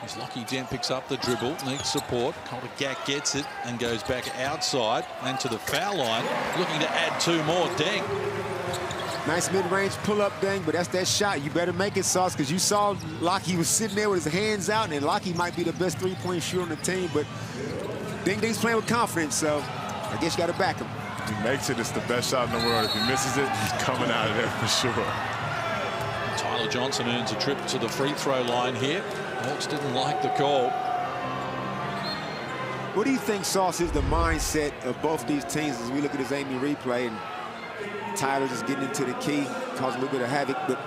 As Lockie Dent picks up the dribble, needs support. Coulter Gak gets it and goes back outside and to the foul line, looking to add 2 more. Deng. Nice mid-range pull-up, Deng, but that's that shot. You better make it, Sauce, because you saw Lockie was sitting there with his hands out, and Lockie might be the best 3-point shooter on the team, but Deng's playing with confidence, so I guess you got to back him. If he makes it, it's the best shot in the world. If he misses it, he's coming out of there for sure. Tyler Johnson earns a trip to the free throw line here. Hawks didn't like the call. What do you think, Sauce, is the mindset of both these teams as we look at this Amy replay? And Tyler just getting into the key, causing a little bit of havoc. But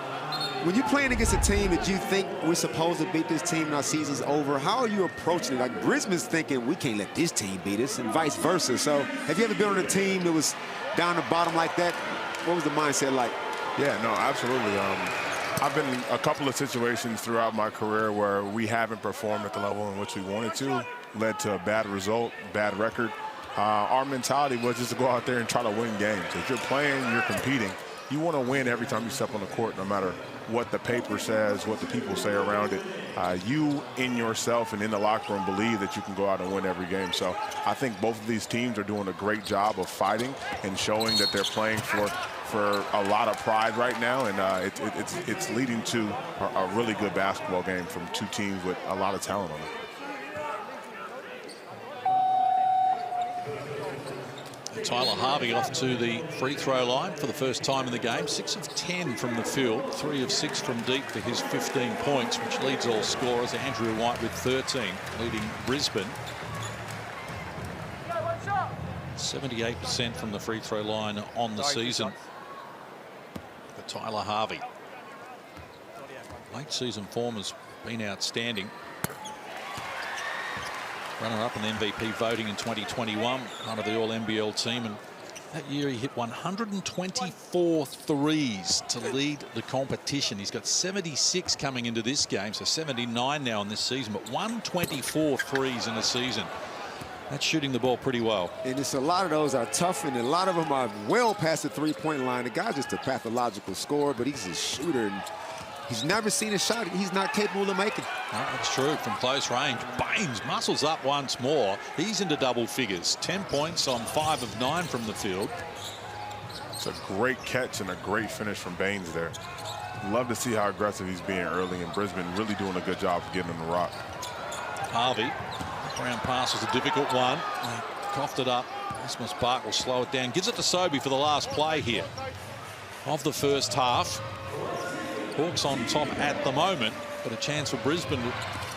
when you're playing against a team that you think we're supposed to beat this team and our season's over, how are you approaching it? Like, Brisbane's thinking we can't let this team beat us, and vice versa. So have you ever been on a team that was down the bottom like that? What was the mindset like? Yeah, no, absolutely. I've been in a couple of situations throughout my career where we haven't performed at the level in which we wanted to, led to a bad result, bad record. Our mentality was just to go out there and try to win games. If you're playing, you're competing. You want to win every time you step on the court, no matter what the paper says, what the people say around it. You in yourself and in the locker room believe that you can go out and win every game. So I think both of these teams are doing a great job of fighting and showing that they're playing for a lot of pride right now, and it's leading to a really good basketball game from two teams with a lot of talent on it. Tyler Harvey off to the free throw line for the first time in the game. 6 of 10 from the field, 3 of 6 from deep for his 15 points, which leads all scorers. Andrew White with 13, leading Brisbane. 78% from the free throw line on the season for Tyler Harvey. Late season form has been outstanding. Runner-up in the MVP voting in 2021, part of the All-NBL team, and that year he hit 124 threes to lead the competition. He's got 76 coming into this game, so 79 now in this season, but 124 threes in a season. That's shooting the ball pretty well. And it's a lot of those are tough, and a lot of them are well past the three-point line. The guy's just a pathological scorer, but he's a shooter, and he's never seen a shot he's not capable of making. No, that's true. From close range, Baines muscles up once more. He's into double figures. 10 points on 5 of 9 from the field. It's a great catch and a great finish from Baines there. Love to see how aggressive he's being early, and Brisbane really doing a good job of getting him the rock. Harvey, ground pass was a difficult one. He coughed it up. Asmus Park will slow it down. Gives it to Sobey for the last play here of the first half. Hawks on top at the moment, but a chance for Brisbane to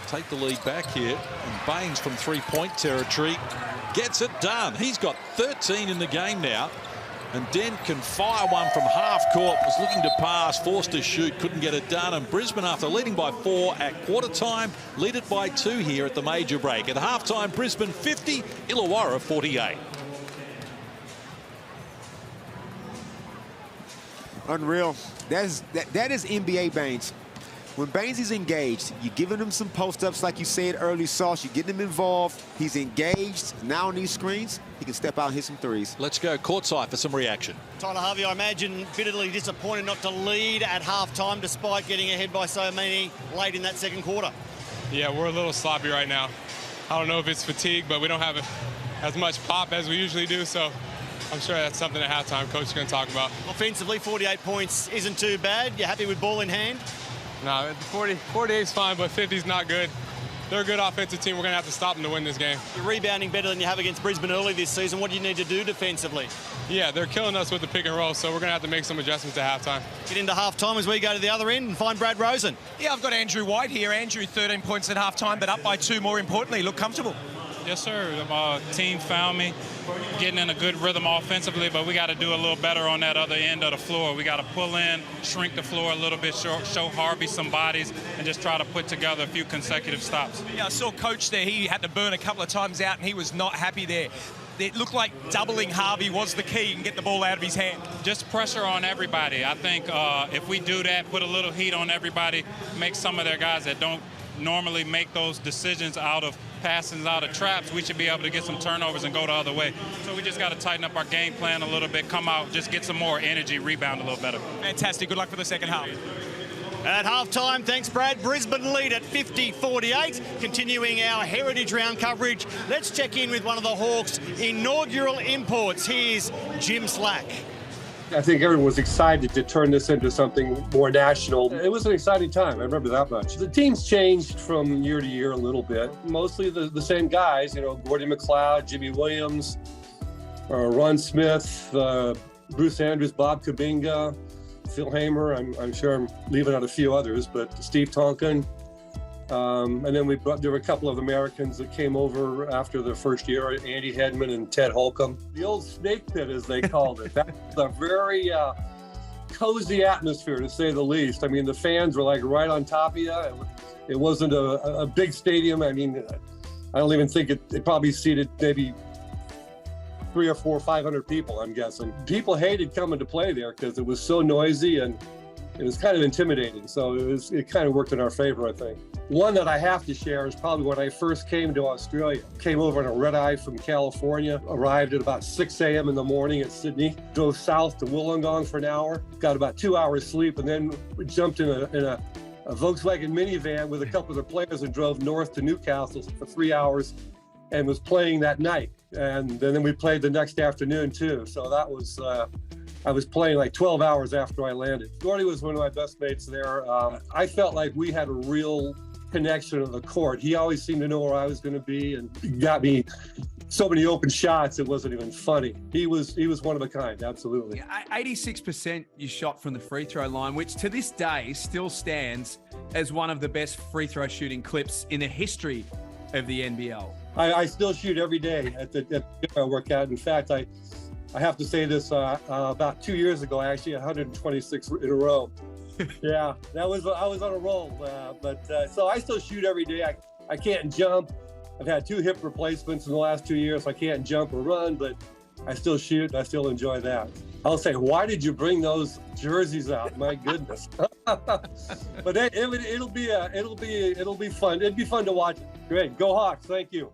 take the lead back here. And Baines from three-point territory gets it done. He's got 13 in the game now. And Dent can fire one from half court. Was looking to pass, forced to shoot, couldn't get it done. And Brisbane, after leading by 4 at quarter time, lead it by 2 here at the major break. At halftime, Brisbane 50, Illawarra 48. Unreal. That is NBA Baines. When Baines is engaged, you're giving him some post-ups like you said early, Sauce. You're getting him involved. He's engaged. Now on these screens, he can step out and hit some threes. Let's go courtside for some reaction. Tyler Harvey, I imagine, bitterly disappointed not to lead at halftime despite getting ahead by so many late in that second quarter. Yeah, we're a little sloppy right now. I don't know if it's fatigue, but we don't have as much pop as we usually do, so I'm sure that's something at halftime Coach is going to talk about. Offensively, 48 points isn't too bad. You're happy with ball in hand? No, 48 is fine, but 50 is not good. They're a good offensive team. We're going to have to stop them to win this game. You're rebounding better than you have against Brisbane early this season. What do you need to do defensively? Yeah, they're killing us with the pick and roll, so we're going to have to make some adjustments at halftime. Get into halftime as we go to the other end and find Brad Rosen. Yeah, I've got Andrew White here. Andrew, 13 points at halftime, but up by 2 more importantly. Look comfortable. Yes, sir. Team found me getting in a good rhythm offensively, but we got to do a little better on that other end of the floor. We got to pull in, shrink the floor a little bit, show Harvey some bodies, and just try to put together a few consecutive stops. Yeah, I saw Coach there. He had to burn a couple of times out, and he was not happy there. It looked like doubling Harvey was the key and get the ball out of his hand. Just pressure on everybody. I think if we do that, put a little heat on everybody, make some of their guys that don't normally make those decisions out of passing out of traps, we should be able to get some turnovers and go the other way. So we just got to tighten up our game plan a little bit, come out, just get some more energy, rebound a little better. Fantastic. Good luck for the second half. At halftime, thanks, Brad. Brisbane lead at 50-48. Continuing our Heritage Round coverage, let's check in with one of the Hawks' inaugural imports. Here's Jim Slack. I think everyone was excited to turn this into something more national. It was an exciting time. I remember that much. The team's changed from year to year a little bit. Mostly the same guys, you know, Gordy McLeod, Jimmy Williams, Ron Smith, Bruce Andrews, Bob Kabinga, Phil Hamer. I'm sure I'm leaving out a few others, but Steve Tonkin. And then there were a couple of Americans that came over after the first year, Andy Hedman and Ted Holcomb. The old snake pit, as they called it. That was a very cozy atmosphere, to say the least. I mean, the fans were like right on top of you. It wasn't a big stadium. I mean, I don't even think it probably seated maybe 300 or 400 or 500 people, I'm guessing. People hated coming to play there because it was so noisy, and It was kind of intimidating, so it kind of worked in our favor, I think. One that I have to share is probably when I first came to Australia. Came over on a red-eye from California, arrived at about 6 a.m. in the morning at Sydney, drove south to Wollongong for an hour, got about 2 hours sleep, and then we jumped in a Volkswagen minivan with a couple of the players and drove north to Newcastle for 3 hours and was playing that night. And then we played the next afternoon too. So that was, I was playing like 12 hours after I landed. Gordy was one of my best mates there. I felt like we had a real connection on the court. He always seemed to know where I was going to be and got me so many open shots, it wasn't even funny. He was one of a kind, absolutely. 86% you shot from the free throw line, which to this day still stands as one of the best free throw shooting clips in the history of the NBL. I still shoot every day at the gym I work out. In fact, I have to say this, about 2 years ago, I actually had 126 in a row. Yeah, I was on a roll. So I still shoot every day. I can't jump. I've had 2 hip replacements in the last 2 years. So I can't jump or run, but I still shoot. I still enjoy that. I'll say, why did you bring those jerseys out? My goodness. But it'll be fun. It'd be fun to watch. Great. Go Hawks. Thank you.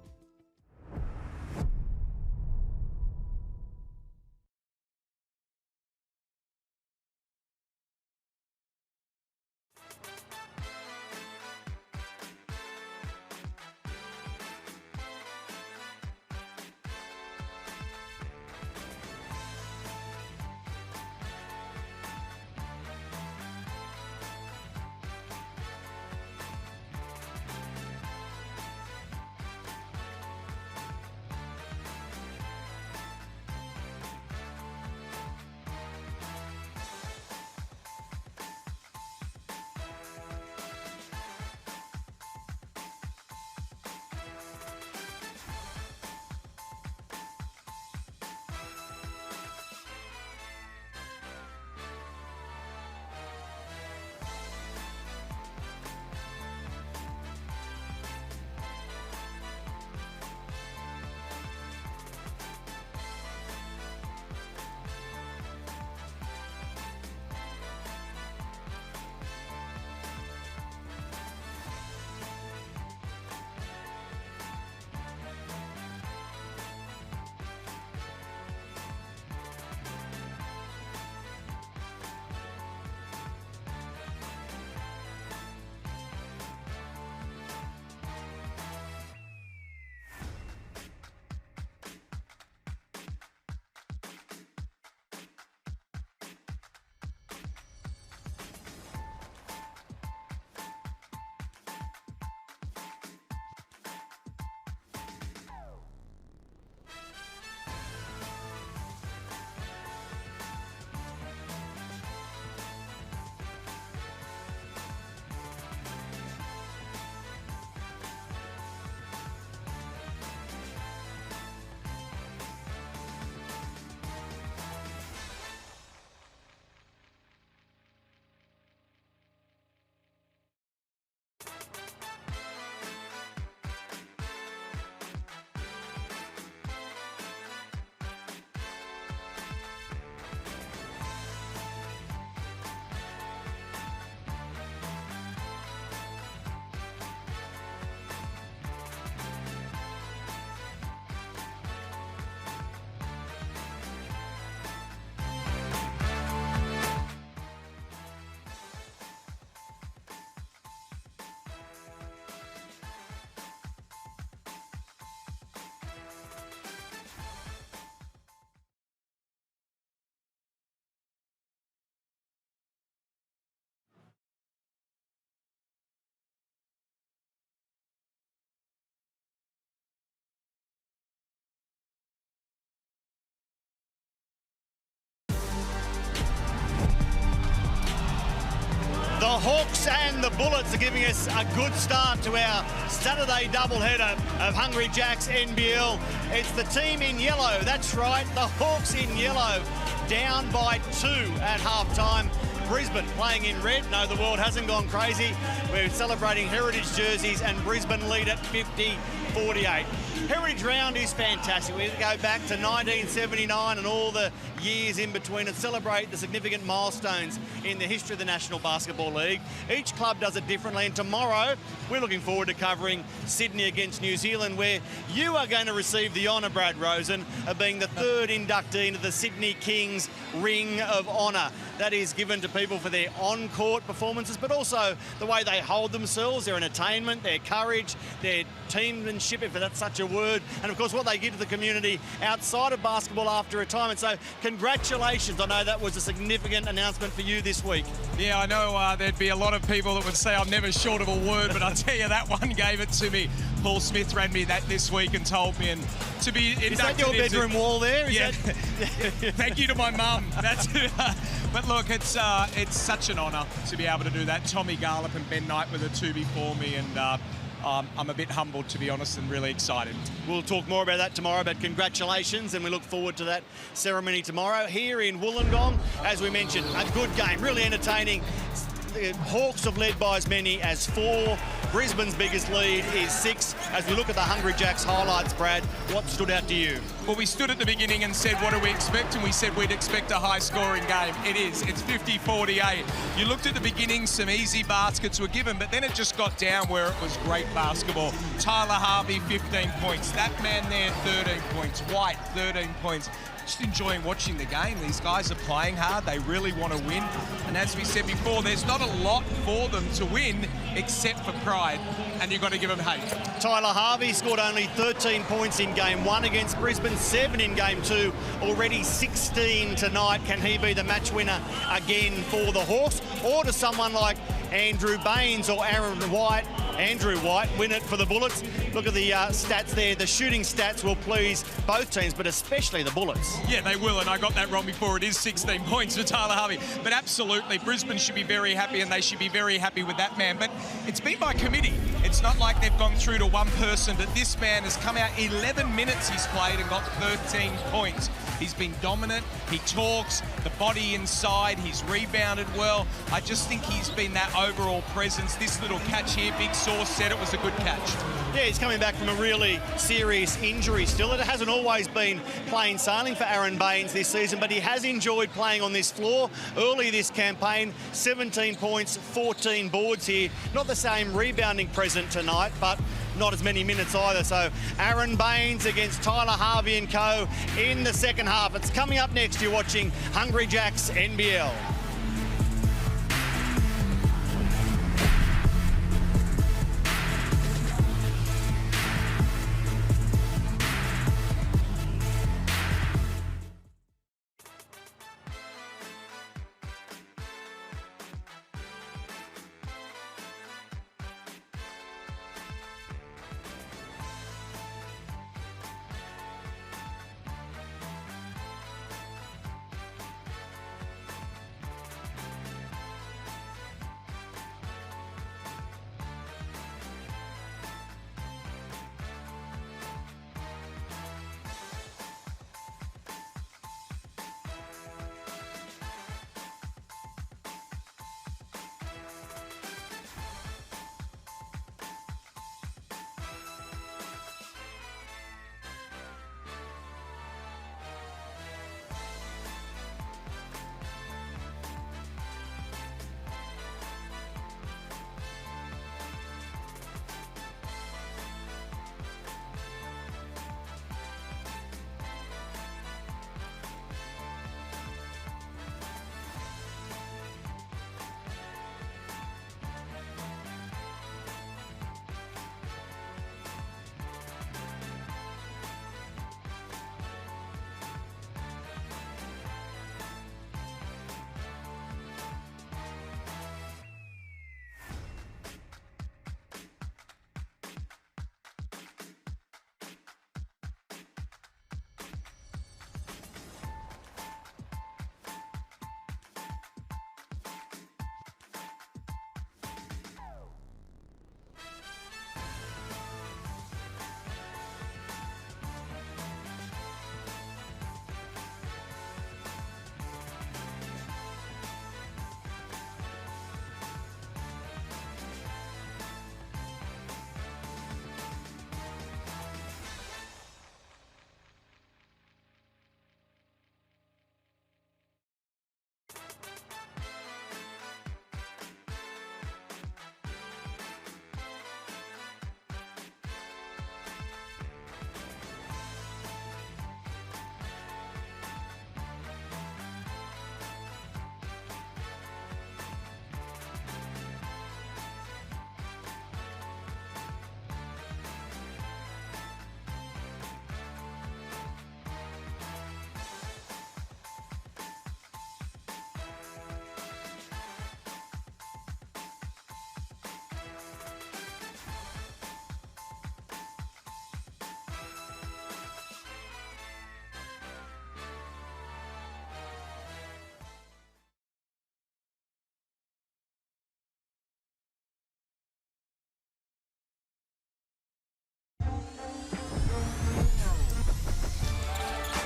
The Hawks and the Bullets are giving us a good start to our Saturday doubleheader of Hungry Jacks NBL. It's the team in yellow, that's right, the Hawks in yellow, down by 2 at halftime. Brisbane playing in red. No, the world hasn't gone crazy. We're celebrating heritage jerseys and Brisbane lead at 50 50-48. Heritage Round is fantastic. We go back to 1979 and all the years in between and celebrate the significant milestones in the history of the National Basketball League. Each club does it differently, and tomorrow we're looking forward to covering Sydney against New Zealand, where you are going to receive the honour, Brad Rosen, of being the third inductee into the Sydney Kings Ring of Honour. That is given to people for their on-court performances, but also the way they hold themselves, their entertainment, their courage, their teammanship, if that's such a word, and of course what they give to the community outside of basketball after retirement. So congratulations. I know that was a significant announcement for you this week. Yeah, I know there'd be a lot of people that would say I'm never short of a word, but I'll tell you, that one gave it to me. Paul Smith ran me that this week and told me, and to be inducted. Is that your bedroom wall there? Yeah. Thank you to my mum. That's but look, it's such an honour to be able to do that. Tommy Garlip and Ben Knight were the two before me, and I'm a bit humbled, to be honest, and really excited. We'll talk more about that tomorrow, but congratulations, and we look forward to that ceremony tomorrow here in Wollongong. As we mentioned, a good game, really entertaining. The Hawks have led by as many as 4. Brisbane's biggest lead is 6. As we look at the Hungry Jacks highlights, Brad, what stood out to you? Well, we stood at the beginning and said, what do we expect? And we said we'd expect a high-scoring game. It is. It's 50-48. You looked at the beginning, some easy baskets were given, but then it just got down where it was great basketball. Tyler Harvey, 15 points. That man there, 13 points. White, 13 points. Just enjoying watching the game. These guys are playing hard. They really want to win. And as we said before, there's not a lot for them to win except for pride, and you've got to give them hate. Tyler Harvey scored only 13 points in Game 1 against Brisbane, 7 in Game 2, already 16 tonight. Can he be the match winner again for the Hawks? Or does someone like Andrew Baines or Andrew White win it for the Bullets? Look at the stats there. The shooting stats will please both teams, but especially the Bullets. Yeah, they will, and I got that wrong before. It is 16 points for Tyler Harvey. But absolutely, Brisbane should be very happy, and they should be very happy with that man. But it's been by committee. It's not like they've gone through to one person, but this man has come out 11 minutes he's played and got 13 points. He's been dominant. He talks, the body inside. He's rebounded well. I just think he's been that overall presence. This little catch here, Big Sauce said it was a good catch. Yeah, he's coming back from a really serious injury still. It hasn't always been plain sailing for Aaron Baines this season, but he has enjoyed playing on this floor early this campaign. 17 points, 14 boards here. Not the same rebounding present tonight, but not as many minutes either. So Aaron Baines against Tyler Harvey and co in the second half. It's coming up next. You're watching Hungry Jacks NBL.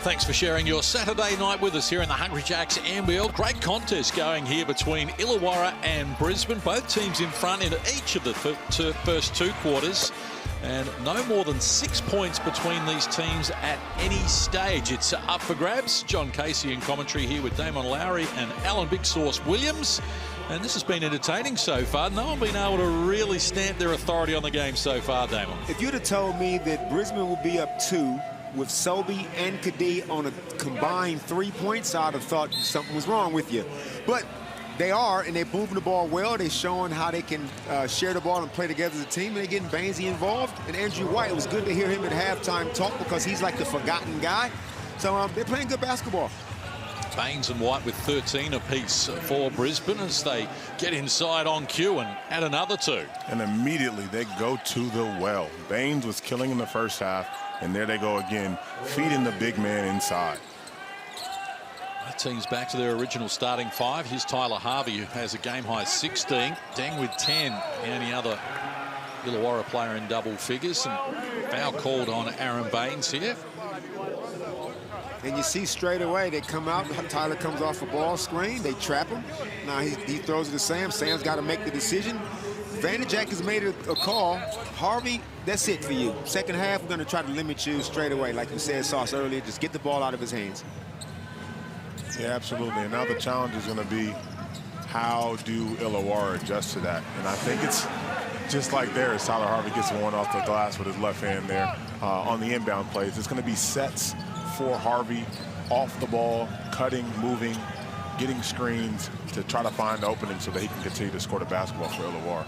Thanks for sharing your Saturday night with us here in the Hungry Jacks NBL. Great contest going here between Illawarra and Brisbane. Both teams in front in each of the first two quarters. And no more than 6 points between these teams at any stage. It's up for grabs. John Casey in commentary here with Damon Lowry and Alan Big Sauce Williams. And this has been entertaining so far. No one been able to really stamp their authority on the game so far, Damon. If you'd have told me that Brisbane would be up 2 with Sobey and Kadee on a combined 3 points, I'd have thought something was wrong with you. But they are, and they're moving the ball well. They're showing how they can share the ball and play together as a team. And they're getting Bainsy involved. And Andrew White, it was good to hear him at halftime talk because he's like the forgotten guy. So they're playing good basketball. Baines and White with 13 apiece for Brisbane as they get inside on cue and add another 2. And immediately they go to the well. Baines was killing in the first half, and there they go again, feeding the big man inside. That team's back to their original starting 5. Here's Tyler Harvey, who has a game-high 16. Deng with 10. The only other Illawarra player in double figures. And foul called on Aaron Baines here. And you see straight away, they come out, Tyler comes off a ball screen, they trap him. Now he throws it to Sam. Sam's got to make the decision. Vanderjack has made a call. Harvey, that's it for you. Second half, we're going to try to limit you straight away. Like you said, Sauce, earlier, just get the ball out of his hands. Yeah, absolutely. And now the challenge is going to be, how do Illawarra adjust to that? And I think it's just like there as Tyler Harvey gets one off the glass with his left hand there on the inbound plays. It's going to be sets for Harvey off the ball, cutting, moving, getting screens to try to find openings so that he can continue to score the basketball for Illawarra.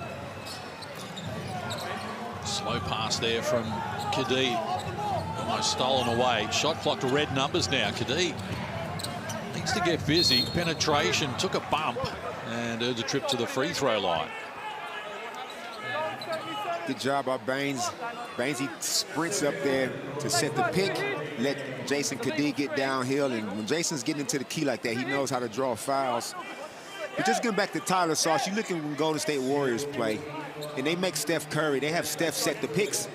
Slow pass there from Kadee. Almost stolen away. Shot clock to red numbers now. Kadee needs to get busy. Penetration, took a bump and earned a trip to the free throw line. Good job by Baines. Baines, he sprints up there to set the pick, let Jason Kadee get downhill. And when Jason's getting into the key like that, he knows how to draw fouls. But just getting back to Tyler, Sauce, you look at when Golden State Warriors play, and they make Steph Curry. They have Steph set the picks.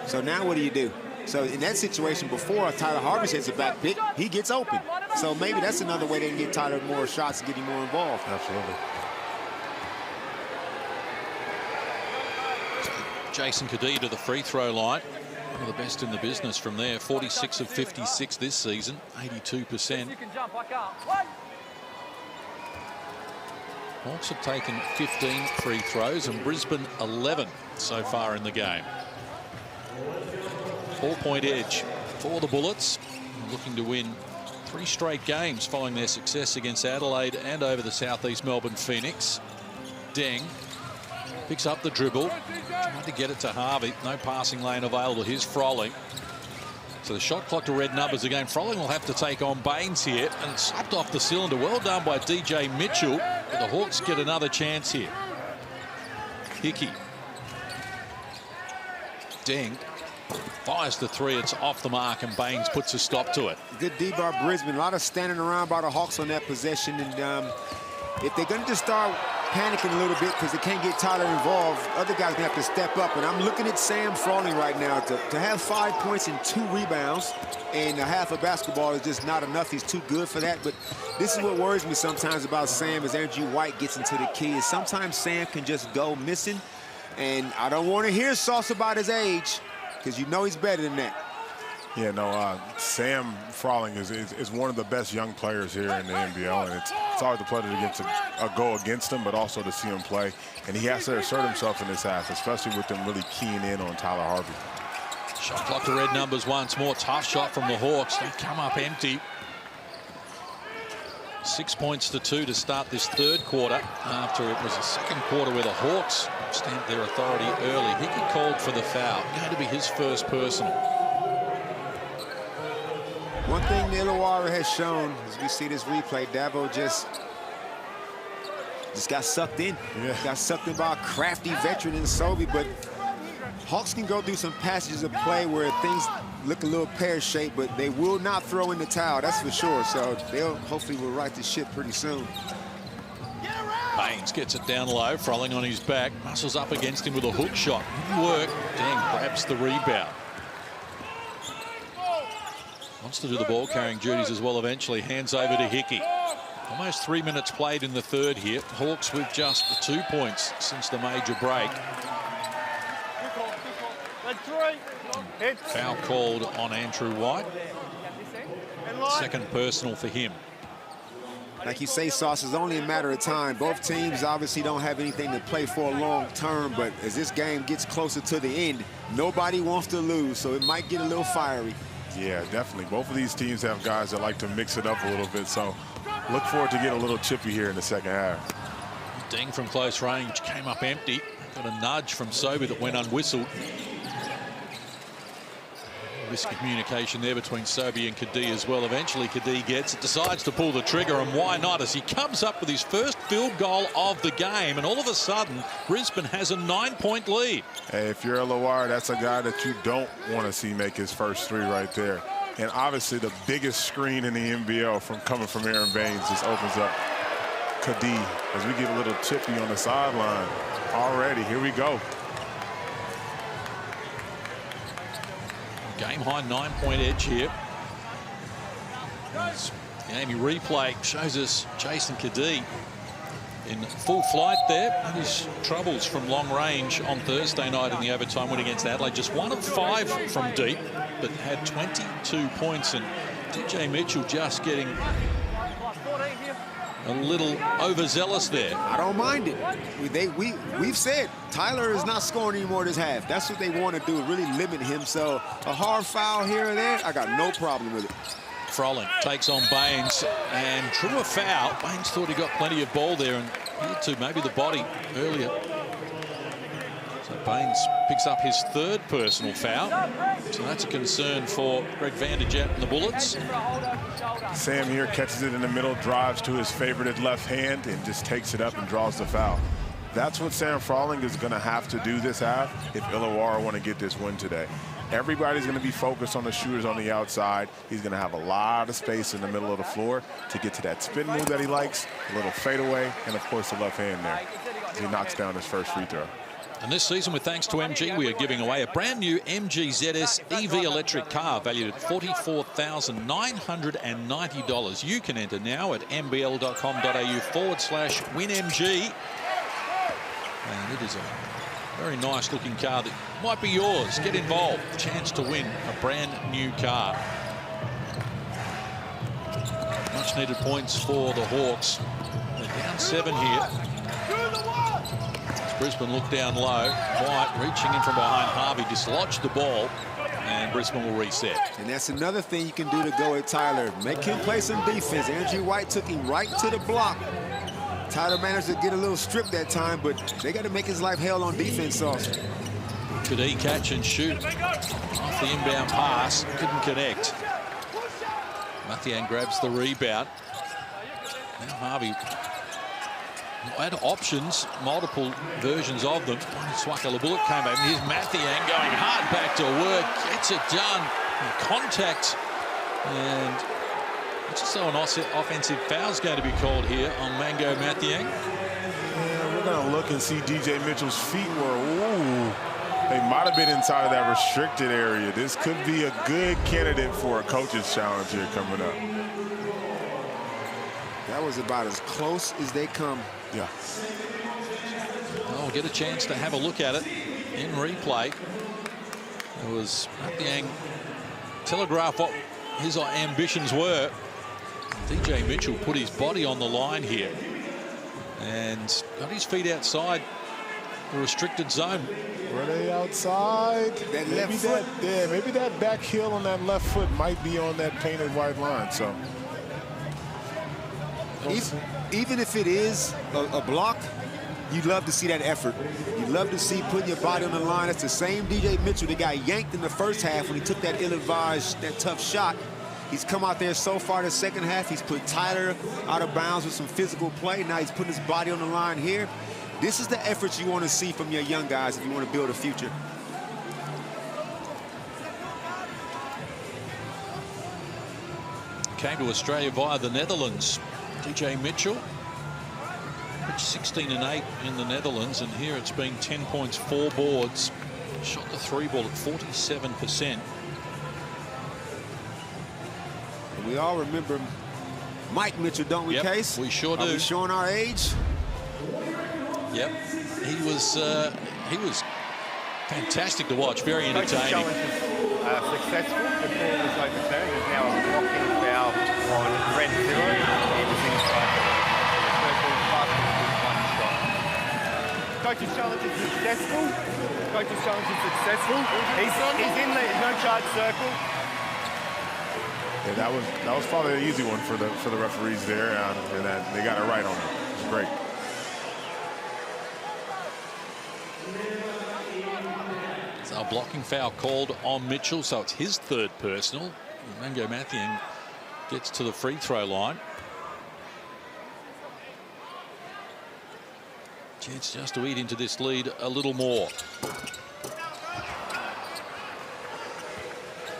So now what do? So in that situation, before Tyler Harvey hits a back pick, he gets open. So maybe that's another way they can get Tyler more shots and get him more involved. Absolutely. Jason Kadee to the free throw line. One of the best in the business from there. 46 of 56 this season, 82%. Hawks have taken 15 free throws and Brisbane 11 so far in the game. 4-point edge for the Bullets, looking to win 3 straight games following their success against Adelaide and over the Southeast Melbourne Phoenix. Deng picks up the dribble, trying to get it to Harvey. No passing lane available. Here's Froling. So the shot clock to red numbers again. Froling will have to take on Baines here, and it's slapped off the cylinder. Well done by DJ Mitchell. But the Hawks get another chance here. Hickey. Deng fires the 3. It's off the mark, and Baines puts a stop to it. Good D by Brisbane. A lot of standing around by the Hawks on that possession. And if they're going to just start panicking a little bit because they can't get Tyler involved, other guys going to have to step up. And I'm looking at Sam Froling right now. To have 5 points and 2 rebounds and a half of basketball is just not enough. He's too good for that. But this is what worries me sometimes about Sam as Andrew White gets into the key. Is sometimes Sam can just go missing. And I don't want to hear Sauce about his age because you know he's better than that. Yeah, no, Sam Froling is one of the best young players here in the NBL, and it's always a pleasure to get to go against him, but also to see him play. And he has to assert himself in this half, especially with them really keying in on Tyler Harvey. Shot clock to red numbers once more. Tough shot from the Hawks. They come up empty. 6 points to 2 to start this third quarter after it was the second quarter where the Hawks stamped their authority early. Hickey called for the foul. Going to be his first personal. One thing Illawarra has shown as we see this replay, Davo just got sucked in. Yeah. Got sucked in by a crafty veteran in Sobey, but Hawks can go through some passages of play where things look a little pear-shaped, but they will not throw in the towel, that's for sure. So they'll hopefully will right the ship pretty soon. Baines gets it down low, Froling on his back, muscles up against him with a hook shot. Good work. Deng grabs the rebound. Wants to do the ball carrying duties as well eventually. Hands over to Hickey. Almost 3 minutes played in the third here. Hawks with just 2 points since the major break. Foul called on Andrew White. Second personal for him. Like you say, Sauce, it's only a matter of time. Both teams obviously don't have anything to play for long term, but as this game gets closer to the end, nobody wants to lose, so it might get a little fiery. Yeah, definitely. Both of these teams have guys that like to mix it up a little bit, so look forward to get a little chippy here in the second half. Ding from close range came up empty. Got a nudge from Sobey that went unwhistled. Miscommunication there between Sobey and Kadee as well. Eventually Kadee gets it, decides to pull the trigger, and why not, as he comes up with his first field goal of the game, and all of a sudden Brisbane has a 9-point lead. Hey, if you're Illawarra, that's a guy that you don't want to see make his first three right there. And obviously the biggest screen in the NBL from coming from Aaron Baines just opens up Kadee as we get a little chippy on the sideline already. Here we go. Game-high 9-point edge here. Game replay shows us Jason Kadee in full flight there. Had his troubles from long range on Thursday night in the overtime win against Adelaide. Just 1 of 5 from deep, but had 22 points. And DJ Mitchell just getting a little overzealous there. I don't mind it. We've said Tyler is not scoring anymore this half. That's what they want to do, really limit him. So a hard foul here and there, I got no problem with it. Froling takes on Baines and drew a foul. Baines thought he got plenty of ball there and hit to maybe the body earlier. So Baines picks up his third personal foul. So that's a concern for Greg Vanderjet and the Bullets. Sam here catches it in the middle, drives to his favorited left hand, and just takes it up and draws the foul. That's what Sam Froling is going to have to do this half if Illawarra want to get this win today. Everybody's going to be focused on the shooters on the outside. He's going to have a lot of space in the middle of the floor to get to that spin move that he likes, a little fadeaway, and of course the left hand there as he knocks down his first free throw. And this season, with thanks to MG, we are giving away a brand new MG ZS EV electric car valued at $44,990. You can enter now at nbl.com.au/winmg. And it is a very nice looking car that might be yours. Get involved. Chance to win a brand new car. Much needed points for the Hawks. They're down 7 here. Brisbane look down low. White reaching in from behind Harvey, dislodged the ball, and Brisbane will reset. And that's another thing you can do to go at Tyler. Make him play some defense. Andrew White took him right to the block. Tyler managed to get a little strip that time, but they got to make his life hell on defense, Sauce. Kadee catch and shoot off the inbound pass. Couldn't connect. Mathiang grabs the rebound. Now Harvey had options, multiple versions of them. Swaka Bullet came over. Here's Mathiang going hard back to work. Gets it done. Contact. And just so an offensive foul's going to be called here on Mango Mathiang. Yeah, we're going to look and see DJ Mitchell's feet were, ooh, they might have been inside of that restricted area. This could be a good candidate for a coach's challenge here coming up. That was about as close as they come. Yeah. I'll get a chance to have a look at it in replay. It was Mathiang telegraphed what his ambitions were. DJ Mitchell put his body on the line here and got his feet outside the restricted zone. Were they outside? That left foot. Maybe that back heel on that left foot might be on that painted white line. So even if it is a block, you'd love to see that effort. You'd love to see putting your body on the line. That's the same DJ Mitchell that got yanked in the first half when he took that ill-advised, that tough shot. He's come out there so far the second half. He's put Tyler out of bounds with some physical play. Now he's putting his body on the line here. This is the effort you want to see from your young guys if you want to build a future. Came to Australia via the Netherlands. DJ Mitchell, 16 and 8 in the Netherlands, and here it's been 10 points, 4 boards. Shot the 3 ball at 47%. We all remember Mike Mitchell, don't we, Case? We sure do. Are we showing our age? Yep. He was fantastic to watch, very entertaining. Successful. The ball was overturned. There's now a blocking foul on red 0. He was inside the circle, one shot. Coach's challenge is successful. Coach's challenge is successful. He's in the no charge circle. Yeah, that was probably an easy one for the referees there, and that they got it right on it. It was great. So a blocking foul called on Mitchell, so it's his third personal. Mango Mathiang gets to the free throw line. Chance just to eat into this lead a little more.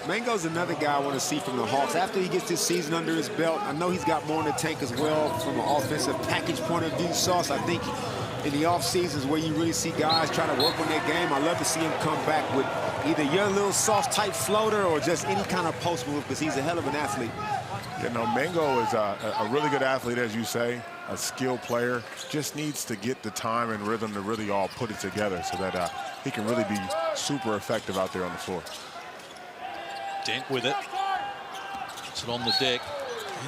Mango's another guy I want to see from the Hawks. After he gets this season under his belt, I know he's got more in the tank as well from an offensive package point of view. Sauce, I think in the off seasons where you really see guys trying to work on their game, I love to see him come back with either your little soft type floater or just any kind of post move, because he's a hell of an athlete. You know, Mango is a really good athlete, as you say, a skilled player. Just needs to get the time and rhythm to really all put it together so that he can really be super effective out there on the floor. Dent with it. Puts it on the deck.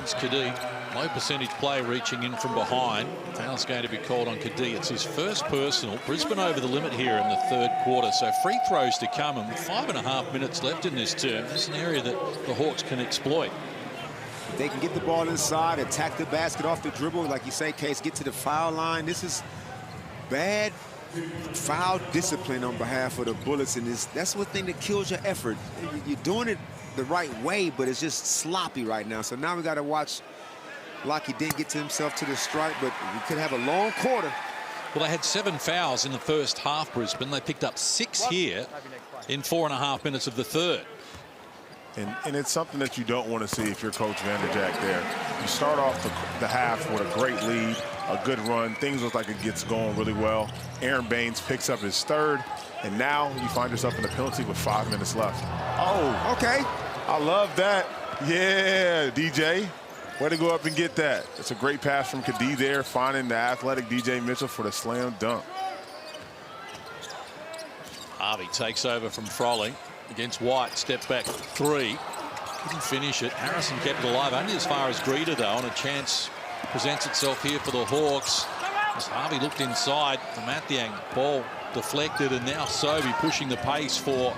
It's Kadee. Low percentage play reaching in from behind. Foul's going to be called on Kadee. It's his first personal. Brisbane over the limit here in the third quarter. So free throws to come, and with 5.5 minutes left in this term, this is an area that the Hawks can exploit. If they can get the ball inside, attack the basket off the dribble, like you say, Case, get to the foul line. This is bad foul discipline on behalf of the Bullets, and that's one thing that kills your effort. You're doing it the right way, but it's just sloppy right now. So now we got to watch. Like he didn't get to himself to the stripe, but we could have a long quarter. Well, they had 7 fouls in the first half, Brisbane. They picked up 6 here in 4.5 minutes of the third. And it's something that you don't want to see if you're Coach Vanderjagt there. You start off the half with a great lead, a good run. Things look like it gets going really well. Aaron Baines picks up his third, and now you find yourself in a penalty with 5 minutes left. Oh, okay. I love that. Yeah, DJ. Way to go up and get that. It's a great pass from Kadee there, finding the athletic DJ Mitchell for the slam dunk. Harvey takes over from Froley against White. Step back 3. Couldn't finish it. Harrison kept it alive, only as far as Greeter, though, and a chance presents itself here for the Hawks. As Harvey looked inside, the Mathiang ball deflected, and now Sobey pushing the pace for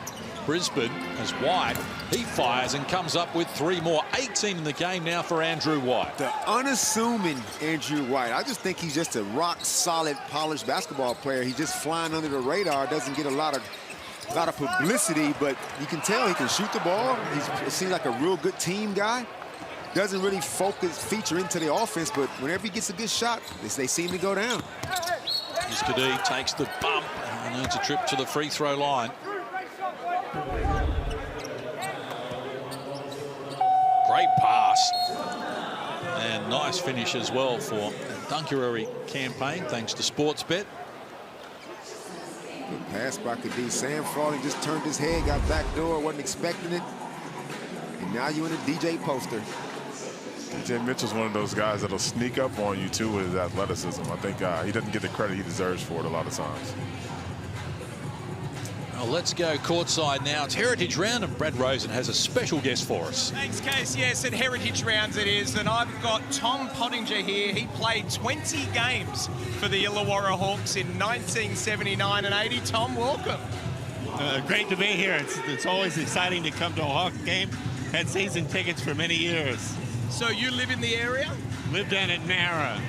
Brisbane as White, he fires and comes up with 3 more. 18 in the game now for Andrew White. The unassuming Andrew White. I just think he's just a rock-solid, polished basketball player. He's just flying under the radar, doesn't get a lot of publicity, but you can tell he can shoot the ball. He seems like a real good team guy. Doesn't really feature into the offense, but whenever he gets a good shot, they seem to go down. As Kadee takes the bump and earns a trip to the free throw line. Great pass. And nice finish as well for the Dunkerary campaign, thanks to Sportsbet. Good pass by Kadee. Sam Frawley just turned his head, got back door, wasn't expecting it. And now you're in a DJ poster. DJ Mitchell's one of those guys that'll sneak up on you, too, with his athleticism. I think he doesn't get the credit he deserves for it a lot of times. Well, let's go courtside now. It's Heritage Round, and Brad Rosen has a special guest for us. Thanks, Case. Yes, at Heritage Rounds it is. And I've got Tom Pottinger here. He played 20 games for the Illawarra Hawks in 1979 and 80. Tom, welcome. Great to be here. It's always exciting to come to a Hawks game. Had season tickets for many years. So you live in the area? Live down at Nara.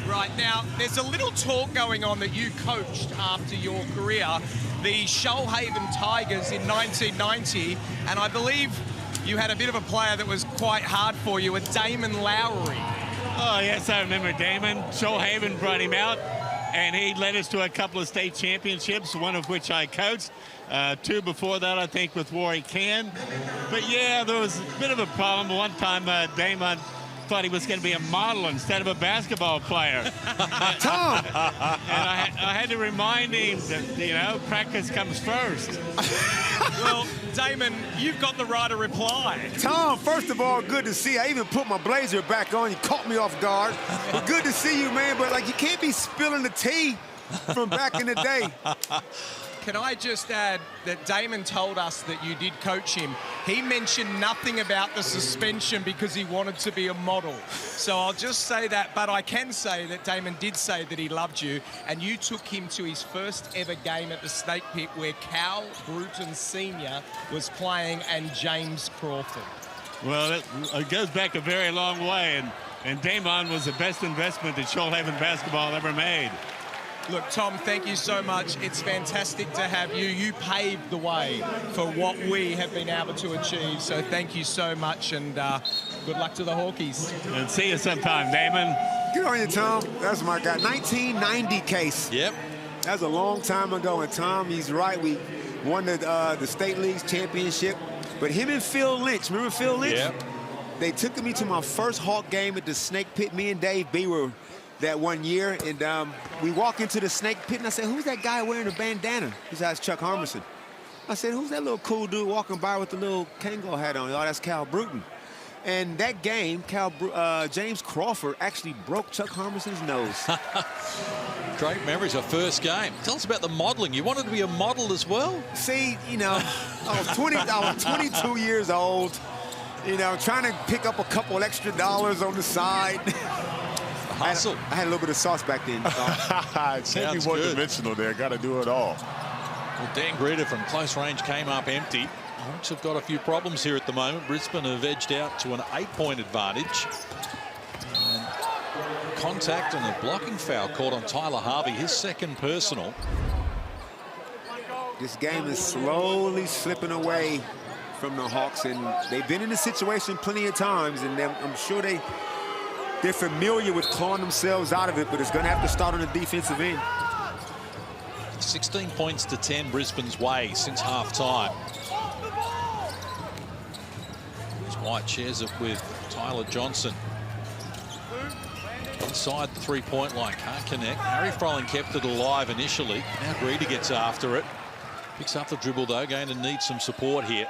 Right, now, there's a little talk going on that you coached after your career, the Shoalhaven Tigers in 1990, and I believe you had a bit of a player that was quite hard for you, a Damon Lowry. Oh, yes, I remember Damon. Shoalhaven brought him out, and he led us to a couple of state championships, one of which I coached. 2 before that, I think, with Warwick Can. But, yeah, there was a bit of a problem. One time, Damon thought he was going to be a model instead of a basketball player. Tom! And I had to remind him that, you know, practice comes first. Well, Damon, you've got the right to reply. Tom, first of all, good to see you. I even put my blazer back on. You caught me off guard. But good to see you, man. But, like, you can't be spilling the tea from back in the day. Can I just add that Damon told us that you did coach him. He mentioned nothing about the suspension because he wanted to be a model. So I'll just say that, but I can say that Damon did say that he loved you, and you took him to his first ever game at the Snake Pit where Cal Bruton Sr. was playing and James Crawford. Well, it goes back a very long way, and Damon was the best investment that Shoalhaven basketball ever made. Look, Tom, thank you so much. It's fantastic to have you. You paved the way for what we have been able to achieve. So thank you so much, and good luck to the Hawkies. And see you sometime, Damon. Good on you, Tom. That's my guy. 1990 case. Yep. That was a long time ago, and Tom, he's right. We won the State League's championship. But him and Phil Lynch, remember Phil Lynch? Yep. They took me to my first Hawk game at the Snake Pit. Me and Dave B were that one year, and we walk into the Snake Pit, and I said, who's that guy wearing a bandana? He said, it's Chuck Harmison. I said, who's that little cool dude walking by with the little Kango hat on? Oh, that's Cal Bruton. And that game, James Crawford actually broke Chuck Harmison's nose. Great memories of first game. Tell us about the modeling. You wanted to be a model as well? See, you know, I was 22 years old, you know, trying to pick up a couple extra dollars on the side. Hustle. I had a little bit of sauce back then. Can't be one-dimensional there. Got to do it all. Well, Dan Greta from close range came up empty. Hawks have got a few problems here at the moment. Brisbane have edged out to an 8-point advantage. And contact and a blocking foul caught on Tyler Harvey, his second personal. This game is slowly slipping away from the Hawks, and they've been in this situation plenty of times, and I'm sure they're familiar with clawing themselves out of it, but it's going to have to start on the defensive end. 16 points to 10 Brisbane's way since half-time. White shares it with Tyler Johnson. Inside the three-point line, can't connect. Harry Froling kept it alive initially. Now Greedy gets after it. Picks up the dribble, though, going to need some support here.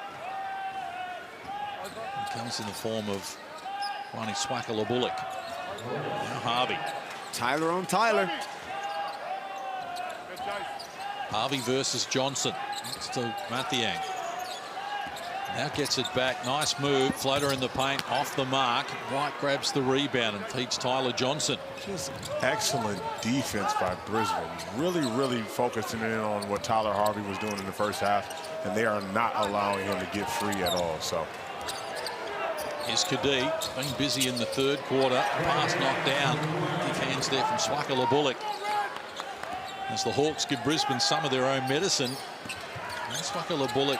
It comes in the form of Ronnie Swakala-Bullock. Now Harvey. Tyler on Tyler. Harvey versus Johnson. It's to Mathiang. Now gets it back. Nice move. Floater in the paint. Off the mark. White grabs the rebound and feeds Tyler Johnson. Just excellent defense by Brisbane. Really, really focusing in on what Tyler Harvey was doing in the first half, and they are not allowing him to get free at all. So here's Kadee. Been busy in the third quarter. Pass knocked down. Big hands there from Swakala-Bullock. As the Hawks give Brisbane some of their own medicine. And Swakala-Bullock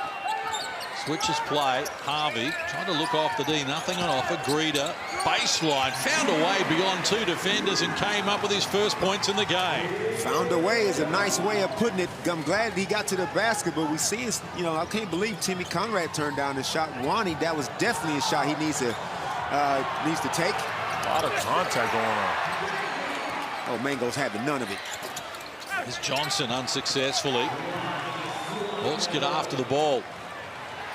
switches play. Harvey trying to look off the D. Nothing on offer. Greeder. Baseline. Found a way beyond two defenders and came up with his first points in the game. Found a way is a nice way of putting it. I'm glad he got to the basket, but we see, you know, I can't believe Timmy Conrad turned down the shot. Ronnie, that was definitely a shot he needs to take. A lot of contact going on. Oh, Mango's having none of it. Here's Johnson unsuccessfully. Hawks get after the ball.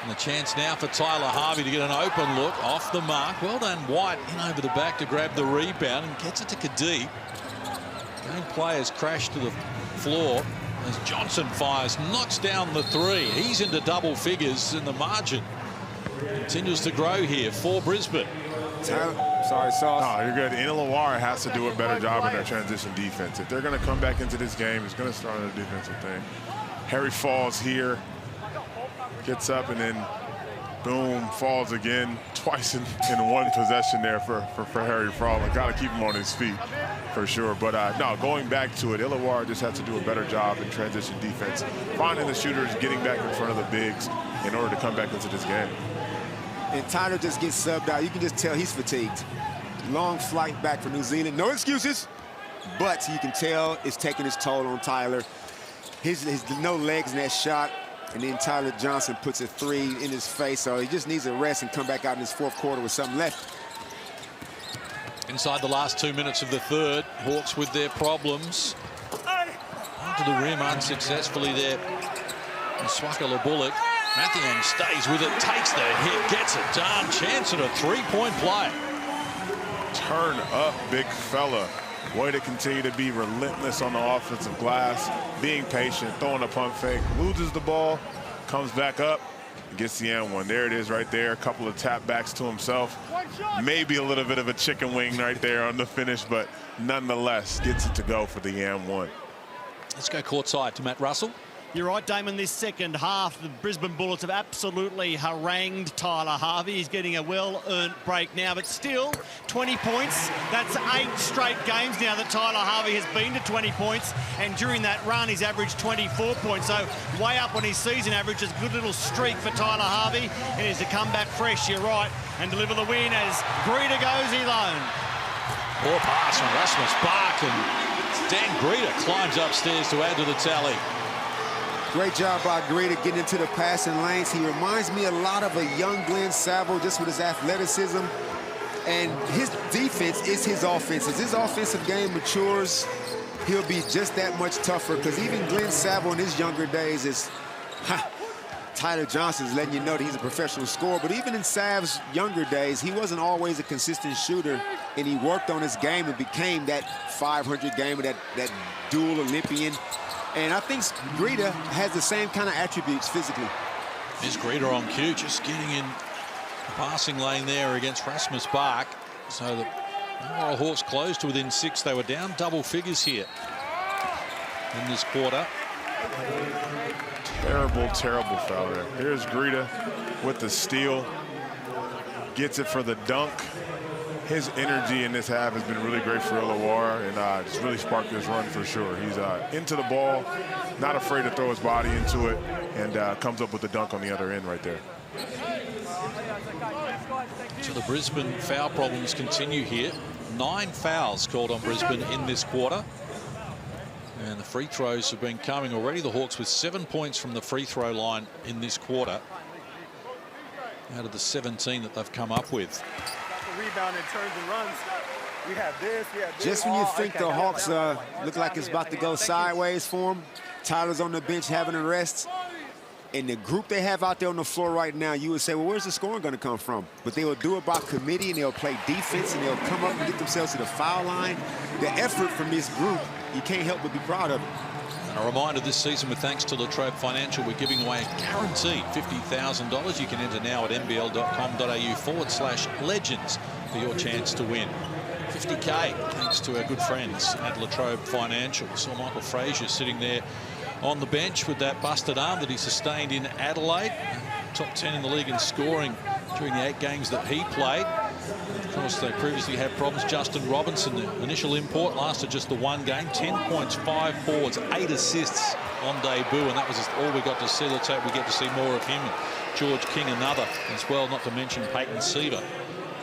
And a chance now for Tyler Harvey to get an open look off the mark. Well done, White, in over the back to grab the rebound and gets it to Kadee. Game players crash to the floor as Johnson fires, knocks down the three. He's into double figures, and the margin continues to grow here for Brisbane. Sorry, Sauce. No, you're good. Illawarra has to do a better job in their transition defense. If they're going to come back into this game, it's going to start on the defensive thing. Harry falls here. Gets up and then, boom, falls again. Twice in one possession there for Harry Froling. Got to keep him on his feet for sure. But no, going back to it, Illawarra just has to do a better job in transition defense, finding the shooters, getting back in front of the bigs in order to come back into this game. And Tyler just gets subbed out. You can just tell he's fatigued. Long flight back from New Zealand. No excuses, but you can tell it's taking its toll on Tyler. His no legs in that shot. And then Tyler Johnson puts a three in his face, so he just needs a rest and come back out in his fourth quarter with something left. Inside the last 2 minutes of the third, Hawks with their problems. Onto the rim unsuccessfully there. Swaka Bullock. Mathiang stays with it, takes the hit, gets it done. Chance at a three-point play. Turn up, big fella. Way to continue to be relentless on the offensive glass, being patient, throwing a pump fake, loses the ball, comes back up, gets the and one. There it is right there. A couple of tap backs to himself. Maybe a little bit of a chicken wing right there on the finish, but nonetheless gets it to go for the and one. Let's go courtside to Matt Russell. You're right, Damon. This second half, the Brisbane Bullets have absolutely harangued Tyler Harvey. He's getting a well-earned break now, but still 20 points. That's 8 straight games now that Tyler Harvey has been to 20 points, and during that run, he's averaged 24 points. So way up on his season average. It's a good little streak for Tyler Harvey, and he's to come back fresh, you're right, and deliver the win as Greeter goes alone. Poor pass from Rasmus Bark, and Dan Greeter climbs upstairs to add to the tally. Great job by Greeter getting into the passing lanes. He reminds me a lot of a young Glenn Savo, just with his athleticism. And his defense is his offense. As his offensive game matures, he'll be just that much tougher, because even Glenn Savo in his younger days is... Tyler Johnson's letting you know that he's a professional scorer, but even in Sav's younger days, he wasn't always a consistent shooter, and he worked on his game and became that 500 gamer, that dual Olympian. And I think Greeter has the same kind of attributes physically. Here's Greeter on cue, just getting in the passing lane there against Rasmus Bark. So the Illawarra Hawks closed to within 6. They were down double figures here in this quarter. Terrible, terrible foul there. Here's Greeter with the steal. Gets it for the dunk. His energy in this half has been really great for Illawarra, and it's really sparked this run for sure. He's into the ball, not afraid to throw his body into it, and comes up with the dunk on the other end right there. So the Brisbane foul problems continue here. 9 fouls called on Brisbane in this quarter. And the free throws have been coming already. The Hawks with 7 points from the free throw line in this quarter, out of the 17 that they've come up with. Rebound and turns and runs. We have this, we have this. Just when you think the Hawks look like it's about to go sideways for them, Tyler's on the bench having a rest. And the group they have out there on the floor right now, you would say, well, where's the scoring going to come from? But they will do it by committee, and they'll play defense, and they'll come up and get themselves to the foul line. The effort from this group, you can't help but be proud of it. And a reminder this season, with thanks to Latrobe Financial, we're giving away a guaranteed $50,000. You can enter now at nbl.com.au/legends for your chance to win $50K, thanks to our good friends at Latrobe Financial. Saw Michael Frazier sitting there on the bench with that busted arm that he sustained in Adelaide. Top 10 in the league in scoring during the 8 games that he played. Of course, they previously had problems. Justin Robinson, the initial import, lasted just the 1 game. 10 points, 5 boards, 8 assists on debut, and that was just all we got to see. Let's hope we get to see more of him. George King, another as well, not to mention Peyton Seaver,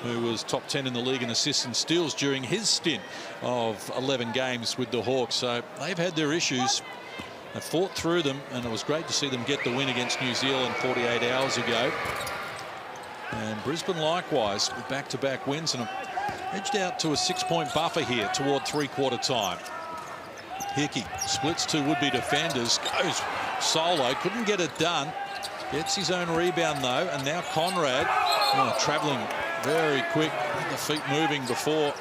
who was top 10 in the league in assists and steals during his stint of 11 games with the Hawks. So they've had their issues. They fought through them, and it was great to see them get the win against New Zealand 48 hours ago. And Brisbane likewise with back-to-back wins, and edged out to a 6-point buffer here toward three-quarter time. Hickey splits 2 would-be defenders, goes solo, couldn't get it done. Gets his own rebound though, and now Conrad traveling very quick, the feet moving before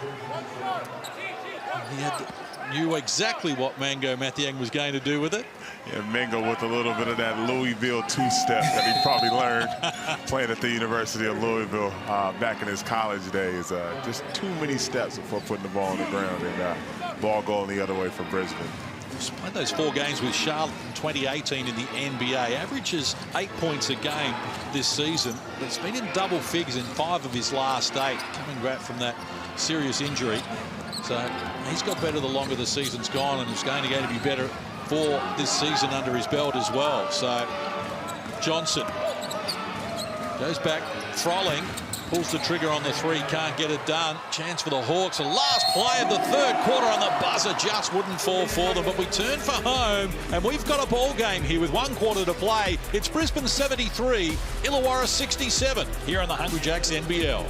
he knew exactly what Mango Mathiang was going to do with it. Yeah, Mango with a little bit of that Louisville two-step that he probably learned playing at the University of Louisville back in his college days. Just too many steps before putting the ball on the ground, and ball going the other way for Brisbane. He's played those 4 games with Charlotte in 2018 in the NBA. Averages 8 points a game this season, but it's been in double figures in 5 of his last 8, coming back from that serious injury. So he's got better the longer the season's gone, and it's going to be better for this season under his belt as well. So Johnson goes back, Frolling pulls the trigger on the 3, can't get it done. Chance for the Hawks. The last play of the third quarter on the buzzer just wouldn't fall for them, but we turn for home, and we've got a ball game here with 1 quarter to play. It's Brisbane 73, Illawarra 67 here on the Hungry Jacks NBL.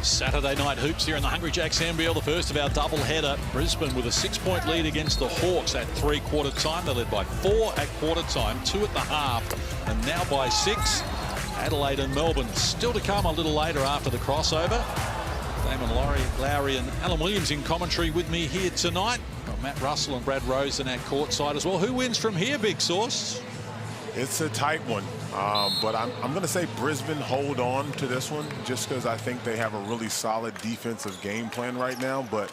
Saturday night hoops here in the Hungry Jacks NBL, the first of our double-header. Brisbane with a 6-point lead against the Hawks at three-quarter time. They led by 4 at quarter time, 2 at the half, and now by 6. Adelaide and Melbourne still to come a little later after the crossover. Damon Lowry and Alan Williams in commentary with me here tonight. Got Matt Russell and Brad Rosen at courtside as well. Who wins from here, Big Sauce? It's a tight one, but I'm going to say Brisbane hold on to this one just because I think they have a really solid defensive game plan right now. But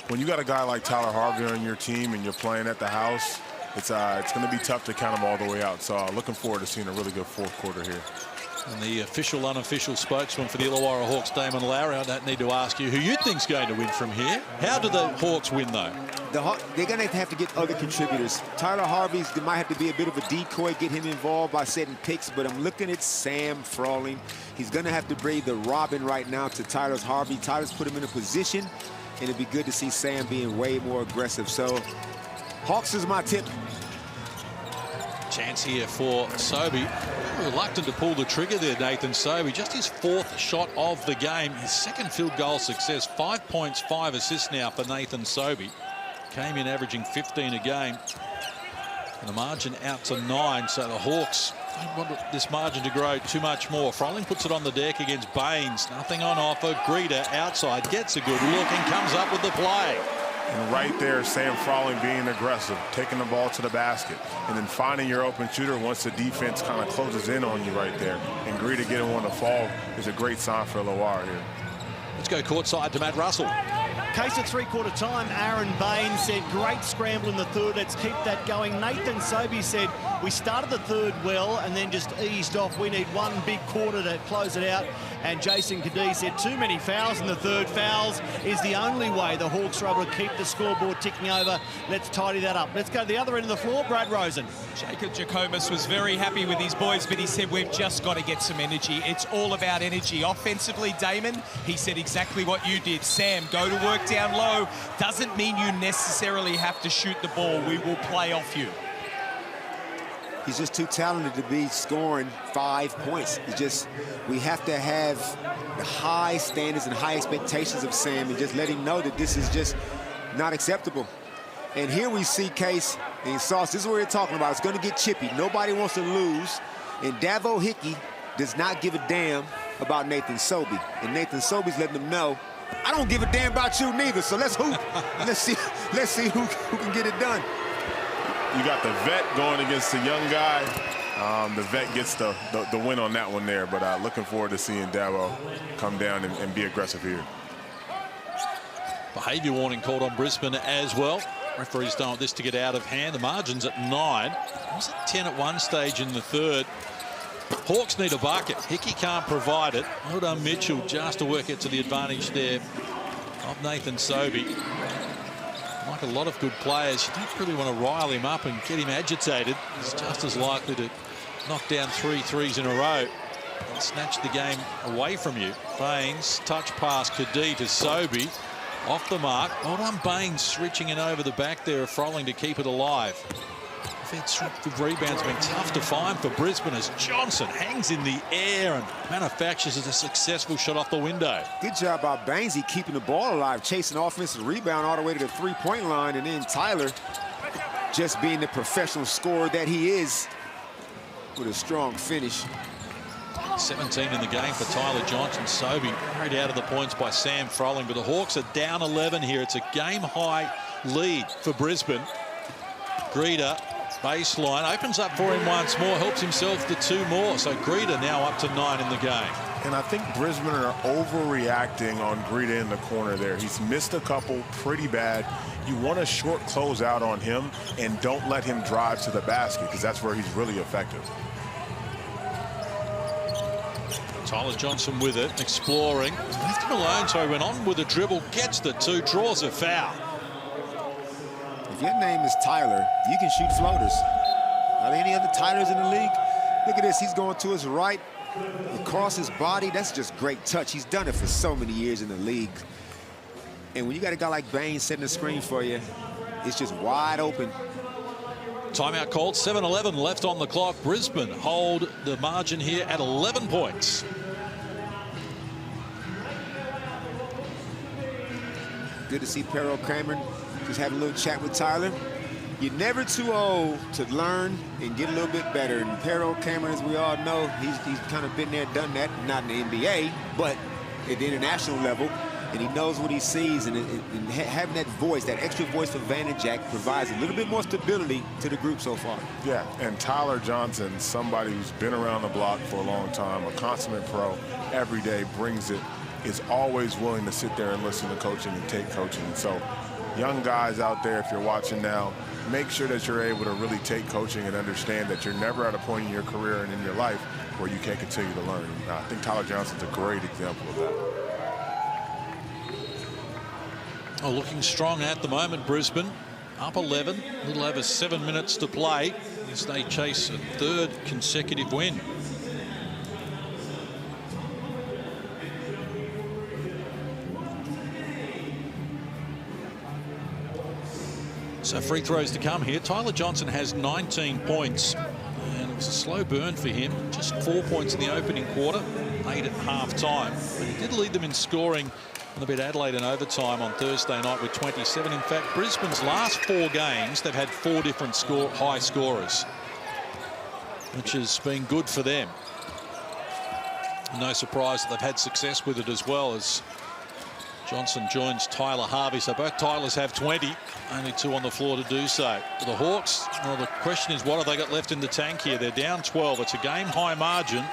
when you got a guy like Tyler Harvey on your team and you're playing at the house, it's going to be tough to count them all the way out. So looking forward to seeing a really good fourth quarter here. And the official, unofficial spokesman for the Illawarra Hawks, Damon Lowry, I don't need to ask you who you think's going to win from here. How do the Hawks win, though? They're going to have to get other contributors. Tyler Harvey's might have to be a bit of a decoy, get him involved by setting picks, but I'm looking at Sam Frawling. He's going to have to bring the Robin right now to Tyler's Harvey. Tyler's put him in a position, and it'd be good to see Sam being way more aggressive. So Hawks is my tip. Chance here for Sobey. Reluctant to pull the trigger there, Nathan Sobey. Just his 4th shot of the game. His 2nd field goal success. 5 points, 5 assists now for Nathan Sobey. Came in averaging 15 a game. And the margin out to 9. So the Hawks don't want this margin to grow too much more. Froling puts it on the deck against Baines. Nothing on offer. Greeter outside. Gets a good look and comes up with the play. And right there, Sam Frawling being aggressive, taking the ball to the basket, and then finding your open shooter once the defense kind of closes in on you right there. And Greeter getting one to fall is a great sign for Illawarra here. Let's go courtside to Matt Russell. Case at three-quarter time, Aaron Baines said, great scramble in the third, let's keep that going. Nathan Sobey said, we started the third well and then just eased off. We need one big quarter to close it out. And Jason Kadee said, too many fouls in the third. Fouls is the only way the Hawks are able to keep the scoreboard ticking over. Let's tidy that up. Let's go to the other end of the floor, Brad Rosen. Jacob Jacobus was very happy with his boys, but he said, we've just got to get some energy. It's all about energy. Offensively, Damon, he said exactly what you did. Sam, go to work down low. Doesn't mean you necessarily have to shoot the ball. We will play off you. He's just too talented to be scoring 5 points. It's just, we have to have the high standards and high expectations of Sam and just let him know that this is just not acceptable. And here we see Case and Sauce. This is what we're talking about. It's going to get chippy. Nobody wants to lose. And Davo Hickey does not give a damn about Nathan Sobey. And Nathan Sobey's letting them know, I don't give a damn about you neither. So let's hoop. let's see who can get it done. You got the vet going against the young guy. The vet gets the win on that one there, but looking forward to seeing Davo come down and be aggressive here. Behaviour warning called on Brisbane as well. Referees don't want this to get out of hand. The margin's at 9. It was at 10 at one stage in the third. Hawks need a bucket. Hickey can't provide it. Well done, Mitchell, just to work it to the advantage there of Nathan Sobey. Like a lot of good players, you don't really want to rile him up and get him agitated. He's just as likely to knock down 3 threes in a row and snatch the game away from you. Baines, touch pass, Kadee to Sobey. Off the mark. Well done, Baines, switching it over the back there of Froling to keep it alive. Offensive rebounds been tough to find for Brisbane as Johnson hangs in the air and manufactures a successful shot off the window. Good job by Bainesy keeping the ball alive, chasing offensive rebound all the way to the three-point line, and then Tyler just being the professional scorer that he is with a strong finish. 17 in the game for Tyler Johnson. Sobey carried out of the points by Sam Froling, but the Hawks are down 11 here. It's a game-high lead for Brisbane. Greeter, baseline, opens up for him once more, helps himself to 2 more. So Greeter now up to 9 in the game. And I think Brisbane are overreacting on Greeter in the corner there. He's missed a couple pretty bad. You want a short closeout on him and don't let him drive to the basket because that's where he's really effective. Tyler Johnson with it, exploring. Left him alone, so he went on with a dribble, gets the 2, draws a foul. If your name is Tyler, you can shoot floaters. Are there any other Tylers in the league? Look at this, he's going to his right, across his body. That's just great touch. He's done it for so many years in the league. And when you got a guy like Baines setting the screen for you, it's just wide open. Timeout called, 7:11 left on the clock. Brisbane hold the margin here at 11 points. Good to see Pero Cameron just having a little chat with Tyler. You're never too old to learn and get a little bit better. And Pero Cameron, as we all know, he's kind of been there, done that, not in the NBA, but at the international level. And he knows what he sees, and having that voice, that extra voice for Vanderjagt provides a little bit more stability to the group so far. Yeah, and Tyler Johnson, somebody who's been around the block for a long time, a consummate pro, every day brings it, is always willing to sit there and listen to coaching and take coaching. So young guys out there, if you're watching now, make sure that you're able to really take coaching and understand that you're never at a point in your career and in your life where you can't continue to learn. I think Tyler Johnson's a great example of that. Oh, looking strong at the moment, Brisbane. Up 11, a little over 7 minutes to play as they chase a third consecutive win. So free throws to come here. Tyler Johnson has 19 points. And it was a slow burn for him. Just 4 points in the opening quarter, 8 at half-time. But he did lead them in scoring on the bit Adelaide in overtime on Thursday night with 27. In fact, Brisbane's last 4 games, they've had 4 different high scorers, which has been good for them. No surprise that they've had success with it as well, as Johnson joins Tyler Harvey. So both Tylers have 20, only 2 on the floor to do so. For the Hawks, well, the question is, what have they got left in the tank here? They're down 12. It's a game-high margin.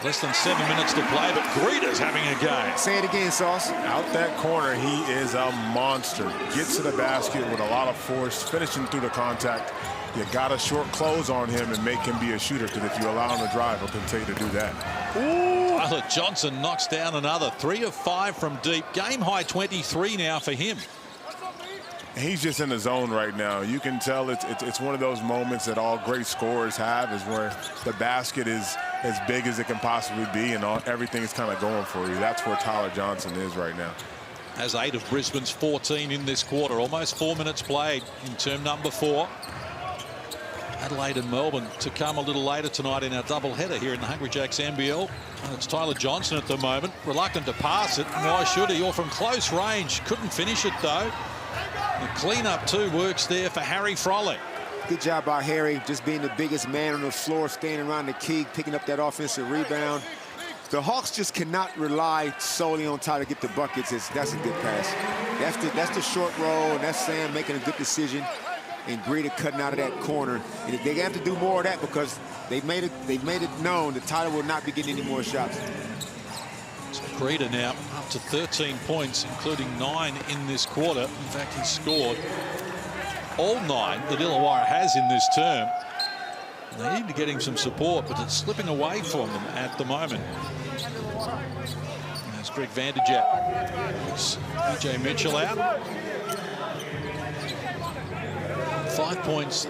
Less than 7 minutes to play, but Greeta's having a game. Say it again, Sauce. Out that corner, he is a monster. Gets to the basket with a lot of force, finishing through the contact. You got to short close on him and make him be a shooter, because if you allow him to drive, he'll continue to do that. Ooh, Tyler Johnson knocks down another. 3 of 5 from deep. Game high 23 now for him. He's just in the zone right now. You can tell it's one of those moments that all great scorers have, is where the basket is as big as it can possibly be, and everything's kind of going for you. That's where Tyler Johnson is right now. Has 8 of Brisbane's 14 in this quarter. Almost 4 minutes played in term number 4. Adelaide and Melbourne to come a little later tonight in our doubleheader here in the Hungry Jacks NBL. And it's Tyler Johnson at the moment, reluctant to pass it. Why should he? Or from close range. Couldn't finish it, though. The clean-up, too, works there for Harry Frolic. Good job by Harry, just being the biggest man on the floor, standing around the key, picking up that offensive rebound. The Hawks just cannot rely solely on Tyler to get the buckets. That's a good pass. That's the short roll, and that's Sam making a good decision, and Greeta cutting out of that corner. And they have to do more of that, because they've made it known that Tyler will not be getting any more shots. So Greeta now up to 13 points, including 9 in this quarter. In fact, he scored all 9 that Illawarra has in this term. They need to get him some support, but it's slipping away from them at the moment. There's Greg Vanderjagt. It's PJ Mitchell out. 5 points,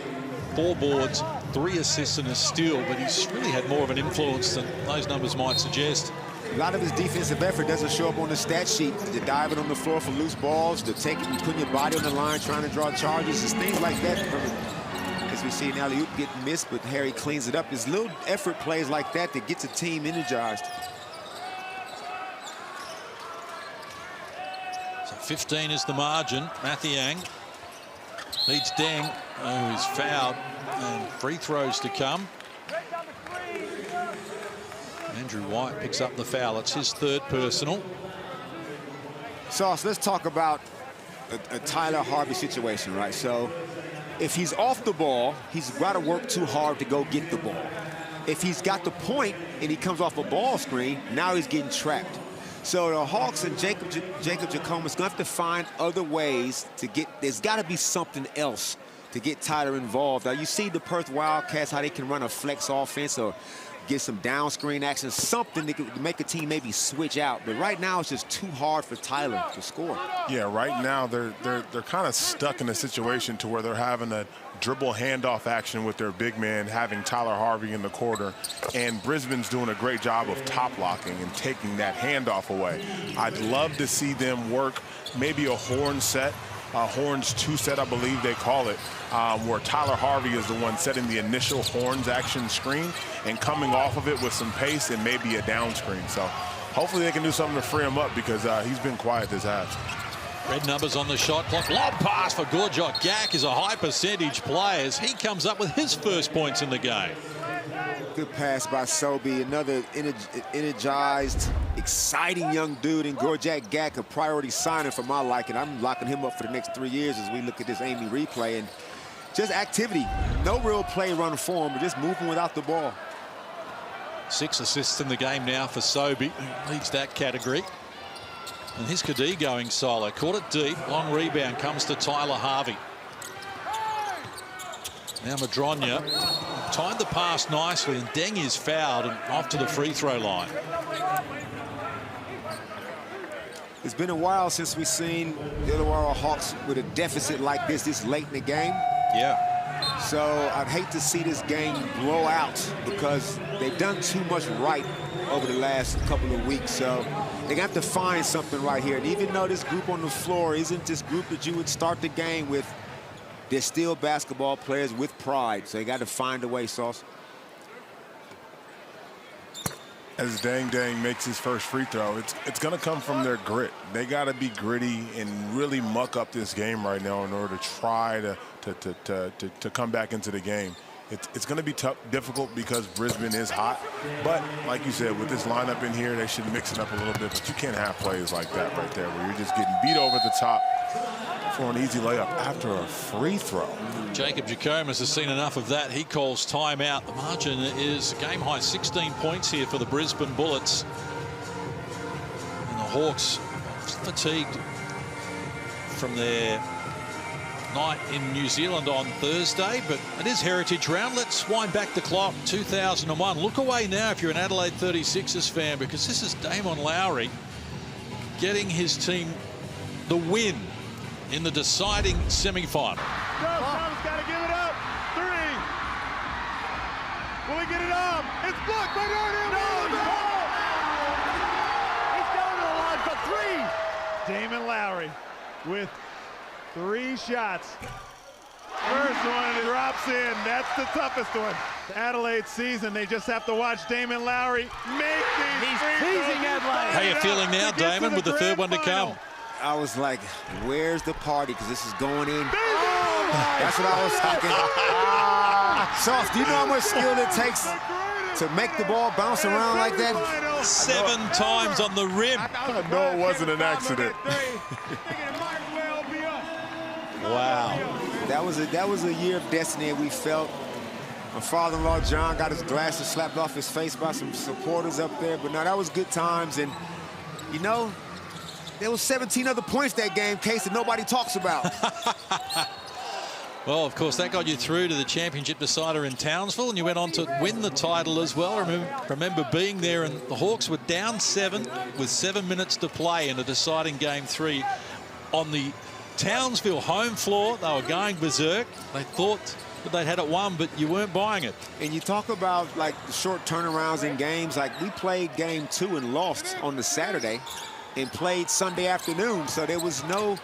4 boards, 3 assists and a steal, but he's really had more of an influence than those numbers might suggest. A lot of his defensive effort doesn't show up on the stat sheet. The diving on the floor for loose balls, the taking and putting your body on the line, trying to draw charges, it's things like that. As we see now, the oop getting missed, but Harry cleans it up. It's little effort plays like that that gets a team energized. So 15 is the margin. Mathiang leads Deng, who is fouled, and free throws to come. Andrew White picks up the foul. It's his 3rd personal. Sauce, let's talk about a Tyler Harvey situation, right? So if he's off the ball, he's got to work too hard to go get the ball. If he's got the point and he comes off a ball screen, now he's getting trapped. So the Hawks and Jacob Jacomas going to have to find other ways to get, there's got to be something else to get Tyler involved. Now you see the Perth Wildcats, how they can run a flex offense or get some down screen action, something that could make a team maybe switch out. But right now, it's just too hard for Tyler to score. Yeah, right now they're kind of stuck in a situation to where they're having a dribble handoff action with their big man, having Tyler Harvey in the corner, and Brisbane's doing a great job of top locking and taking that handoff away. I'd love to see them work maybe a horn set, Horns 2 set, I believe they call it, where Tyler Harvey is the one setting the initial Horns action screen and coming off of it with some pace and maybe a down screen. So hopefully they can do something to free him up because he's been quiet this half. Red numbers on the shot clock. Lob pass for Gorjok. Gak is a high percentage player as he comes up with his first points in the game. Good pass by Sobey. Another energized, exciting young dude in Gorjak Gak, a priority signing for my liking. I'm locking him up for the next 3 years as we look at this Amy replay. And just activity. No real play run for him, but just moving without the ball. 6 assists in the game now for Sobey, who leads that category. And here's Kadee going solo. Caught it deep. Long rebound comes to Tyler Harvey. Now Madronya timed the pass nicely, and Deng is fouled and off to the free throw line. It's been a while since we've seen the Illawarra Hawks with a deficit like this late in the game. Yeah. So I'd hate to see this game blow out because they've done too much right over the last couple of weeks. So they're gonna have to find something right here. And even though this group on the floor isn't this group that you would start the game with, they're still basketball players with pride. So they got to find a way, Sauce. As Deng makes his first free throw, it's going to come from their grit. They got to be gritty and really muck up this game right now in order to try to come back into the game. It's going to be tough, difficult because Brisbane is hot. But like you said, with this lineup in here, they should mix it up a little bit. But you can't have plays like that right there where you're just getting beat over the top for an easy layup after a free throw. Jacob Jackomas has seen enough of that. He calls timeout. The margin is game high 16 points here for the Brisbane Bullets. And the Hawks fatigued from their night in New Zealand on Thursday, but it is Heritage Round. Let's wind back the clock. 2001. Look away now if you're an Adelaide 36ers fan, because this is Damon Lowry getting his team the win in the deciding semi-final. Tom's got to give it up. 3. Will he get it up? It's blocked by Darnell. He's going to the line for 3. Damon Lowry with 3 shots. First one drops in. That's the toughest one. Adelaide season, they just have to watch Damon Lowry make these free throws. He's teasing Adelaide. How are you feeling now, Damon, with the third one to come? I was like, where's the party? Because this is going in. That's what I was thinking. Sauce, do you know how much skill it takes to make the ball bounce around like that? 7 times on the rim. I know it wasn't an accident. Wow. That was a year of destiny, we felt. My father-in-law, John, got his glasses slapped off his face by some supporters up there. But no, that was good times. And, you know, there was 17 other points that game, Case, that nobody talks about. Well, of course, that got you through to the championship decider in Townsville, and you went on to win the title as well. Remember being there, and the Hawks were down 7 with 7 minutes to play in a deciding game 3 on the Townsville home floor. They were going berserk. They thought that they'd had it won, but you weren't buying it. And you talk about, like, the short turnarounds in games. Like, we played game 2 and lost on the Saturday and played Sunday afternoon. So there was no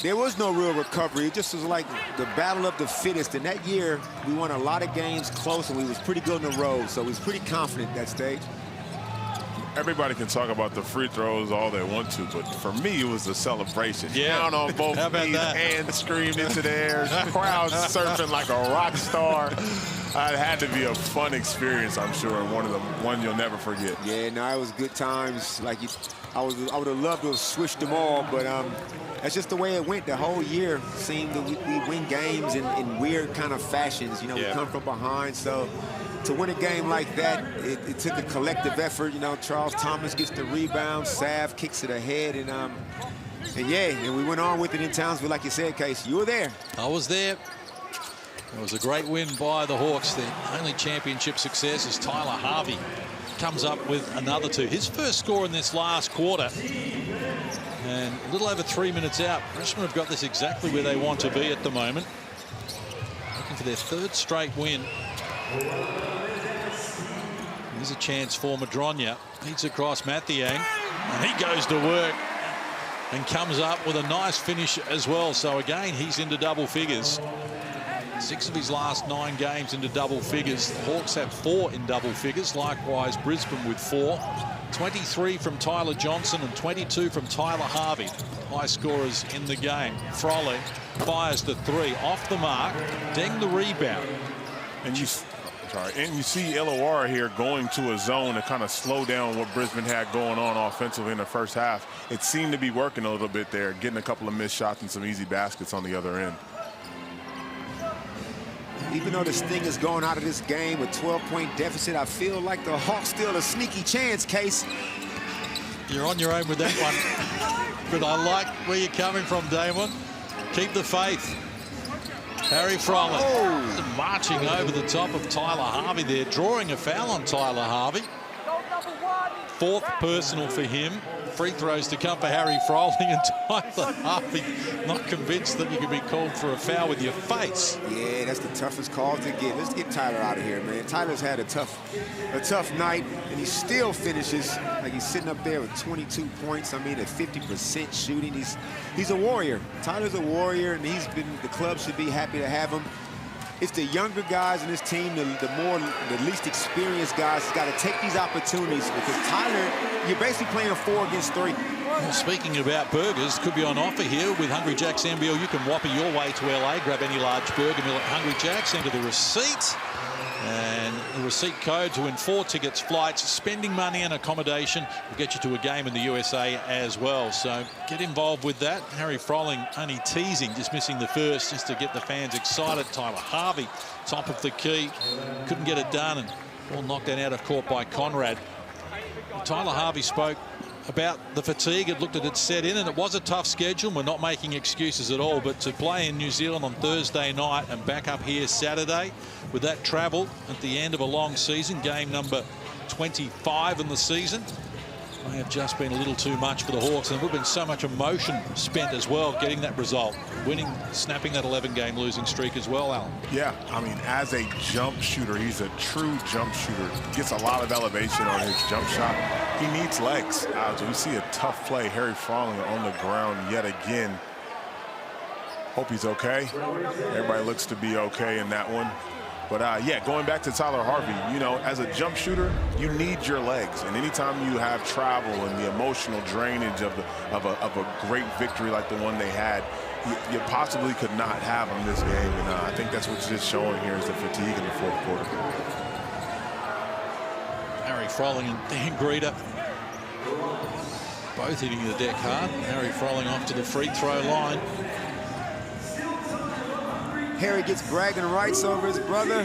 real recovery. It just was like the battle of the fittest. And that year, we won a lot of games close, and we was pretty good on the road. So we was pretty confident that stage. Everybody can talk about the free throws all they want to, but for me, it was a celebration. Yeah. Down on both knees, hands screamed into the air, crowd surfing like a rock star. It had to be a fun experience, I'm sure, and one you'll never forget. Yeah, no, it was good times. Like, I would have loved to have switched them all, but that's just the way it went the whole year. Seemed that we win games in weird kind of fashions. You know, we come from behind, so to win a game like that, it took a collective effort. You know, Charles Thomas gets the rebound, Sav kicks it ahead, and we went on with it in Townsville, like you said, Case. You were there. I was there. It was a great win by the Hawks. Their only championship success is Tyler Harvey comes up with another 2. His first score in this last quarter. And a little over 3 minutes out. Brisbane have got this exactly where they want to be at the moment. Looking for their 3rd straight win. Here's a chance for Madronya. Beats across Mathiang. And he goes to work and comes up with a nice finish as well. So again, he's into double figures. 6 of his last 9 games into double figures. The Hawks have 4 in double figures. Likewise, Brisbane with 4. 23 from Tyler Johnson and 22 from Tyler Harvey. High scorers in the game. Froley fires the 3 off the mark. Deng the rebound. And you see Illawarra here going to a zone to kind of slow down what Brisbane had going on offensively in the first half. It seemed to be working a little bit there, getting a couple of missed shots and some easy baskets on the other end. Even though the Sting is going out of this game with 12-point deficit, I feel like the Hawks still a sneaky chance, Case. You're on your own with that one. But I like where you're coming from, Damon. Keep the faith. Harry Froley marching over the top of Tyler Harvey there, drawing a foul on Tyler Harvey. 4th personal for him. Free throws to come for Harry Froley, and Tyler Harvey not convinced that you can be called for a foul with your face. Yeah, that's the toughest call to get. Let's get Tyler out of here, man. Tyler's had a tough night, and he still finishes like he's sitting up there with 22 points. I mean, at 50% shooting. He's a warrior. Tyler's a warrior, and the club should be happy to have him. It's the younger guys in this team, the least experienced guys, got to take these opportunities, because Tyler, you're basically playing 4 against 3. Well, speaking about burgers, could be on offer here with Hungry Jack's NBL. You can whopper your way to LA, grab any large burger meal at Hungry Jack's, enter the receipt, and the receipt code to win 4 tickets, flights, spending money and accommodation will get you to a game in the USA as well. So get involved with that. Harry Froley only teasing, just missing the first, just to get the fans excited. Tyler Harvey, top of the key, couldn't get it done, and all knocked out of court by Conrad. Tyler Harvey spoke about the fatigue. It looked at it set in, and it was a tough schedule. We're not making excuses at all, but to play in New Zealand on Thursday night and back up here Saturday with that travel at the end of a long season, game number 25 in the season, may have just been a little too much for the Hawks, and there would have been so much emotion spent as well getting that result, winning, snapping that 11-game losing streak as well, Alan. Yeah, I mean, as a jump shooter, he's a true jump shooter. Gets a lot of elevation on his jump shot. He needs legs. We see a tough play. Harry Froley on the ground yet again. Hope he's okay. Everybody looks to be okay in that one. But yeah, going back to Tyler Harvey, you know, as a jump shooter, you need your legs. And anytime you have travel and the emotional drainage of a great victory like the one they had, you possibly could not have them this game. And I think that's what's just showing here is the fatigue in the 4th quarter. Harry Froley and Dan Greeter both hitting the deck hard. Harry Froley off to the free throw line. Harry gets bragging rights over his brother.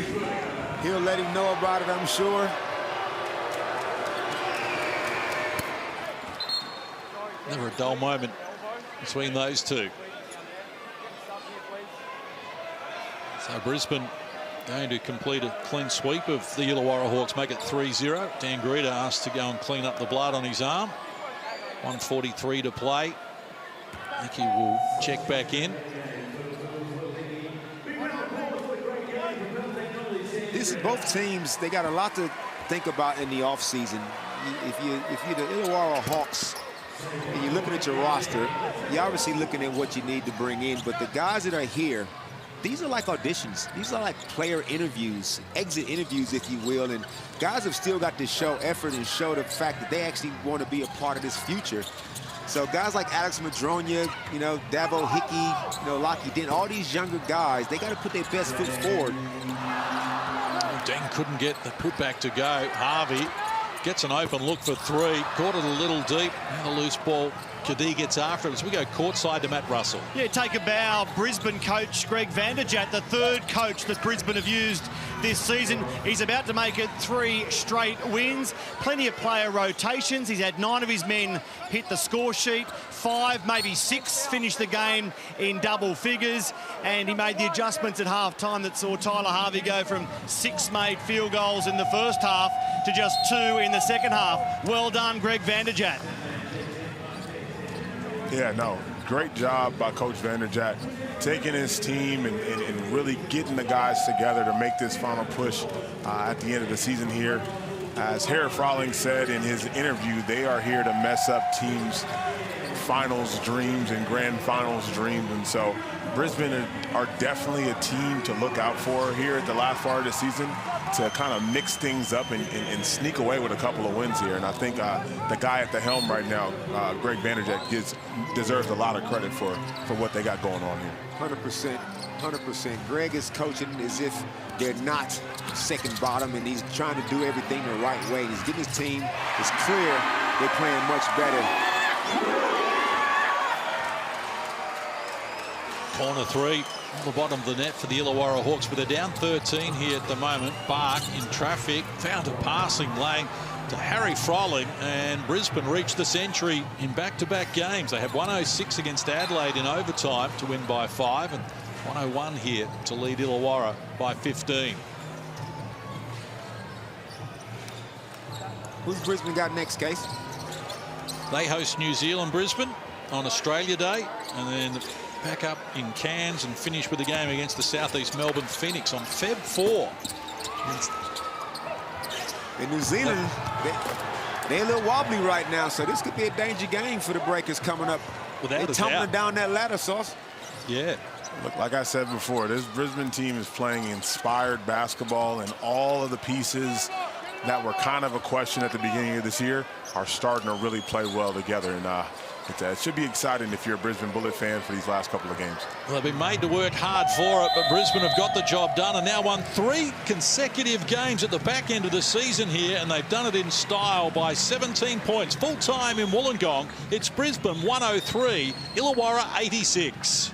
He'll let him know about it, I'm sure. Never a dull moment between those two. So Brisbane going to complete a clean sweep of the Illawarra Hawks, make it 3-0. Dan Greeter asked to go and clean up the blood on his arm. 1:43 to play. I think he will check back in. Both teams, they got a lot to think about in the offseason. If you're the Illawarra Hawks and you're looking at your roster, you're obviously looking at what you need to bring in. But the guys that are here, these are like auditions. These are like player interviews, exit interviews, if you will. And guys have still got to show effort and show the fact that they actually want to be a part of this future. So guys like Alex Madronia, you know, Davo Hickey, you know, Lockie Dent, all these younger guys, they got to put their best foot forward. Deng couldn't get the putback to go. Harvey gets an open look for 3. Caught it a little deep. Now the loose ball. Kadee gets after it as we go courtside to Matt Russell. Yeah, take a bow. Brisbane coach Greg Vanderjagt, the 3rd coach that Brisbane have used this season. He's about to make it 3 straight wins. Plenty of player rotations. He's had 9 of his men hit the score sheet. 5, maybe 6 finished the game in double figures. And he made the adjustments at half-time that saw Tyler Harvey go from 6 made field goals in the first half to just 2 in the second half. Well done, Greg Vanderjagt. Yeah, no, great job by Coach Vanderjagt, taking his team and really getting the guys together to make this final push at the end of the season here. As Harry Froley said in his interview, they are here to mess up teams' finals dreams and grand finals dreams. And so Brisbane are definitely a team to look out for here at the last part of the season to kind of mix things up and sneak away with a couple of wins here. And I think the guy at the helm right now, Greg Vanderjagt, deserves a lot of credit for what they got going on here. 100%, 100%. Greg is coaching as if they're not second bottom, and he's trying to do everything the right way. He's getting his team. It's clear they're playing much better. Corner three on the bottom of the net for the Illawarra Hawks, but they're down 13 here at the moment. Bark in traffic, found a passing lane to Harry Froling, and Brisbane reached the century in back-to-back games. They had 106 against Adelaide in overtime to win by 5, and 101 here to lead Illawarra by 15. Who's Brisbane got next, Case? They host New Zealand, Brisbane on Australia Day, and then back up in Cairns and finish with a game against the Southeast Melbourne Phoenix on Feb 4. In New Zealand, they're a little wobbly right now, so this could be a danger game for the Breakers coming up. They're tumbling down that ladder, Sauce. Yeah. Look, like I said before, this Brisbane team is playing inspired basketball, and all of the pieces that were kind of a question at the beginning of this year are starting to really play well together. And it should be exciting if you're a Brisbane Bullet fan for these last couple of games. Well, they've been made to work hard for it, but Brisbane have got the job done and now won 3 consecutive games at the back end of the season here, and they've done it in style by 17 points. Full time in Wollongong, it's Brisbane 103, Illawarra 86.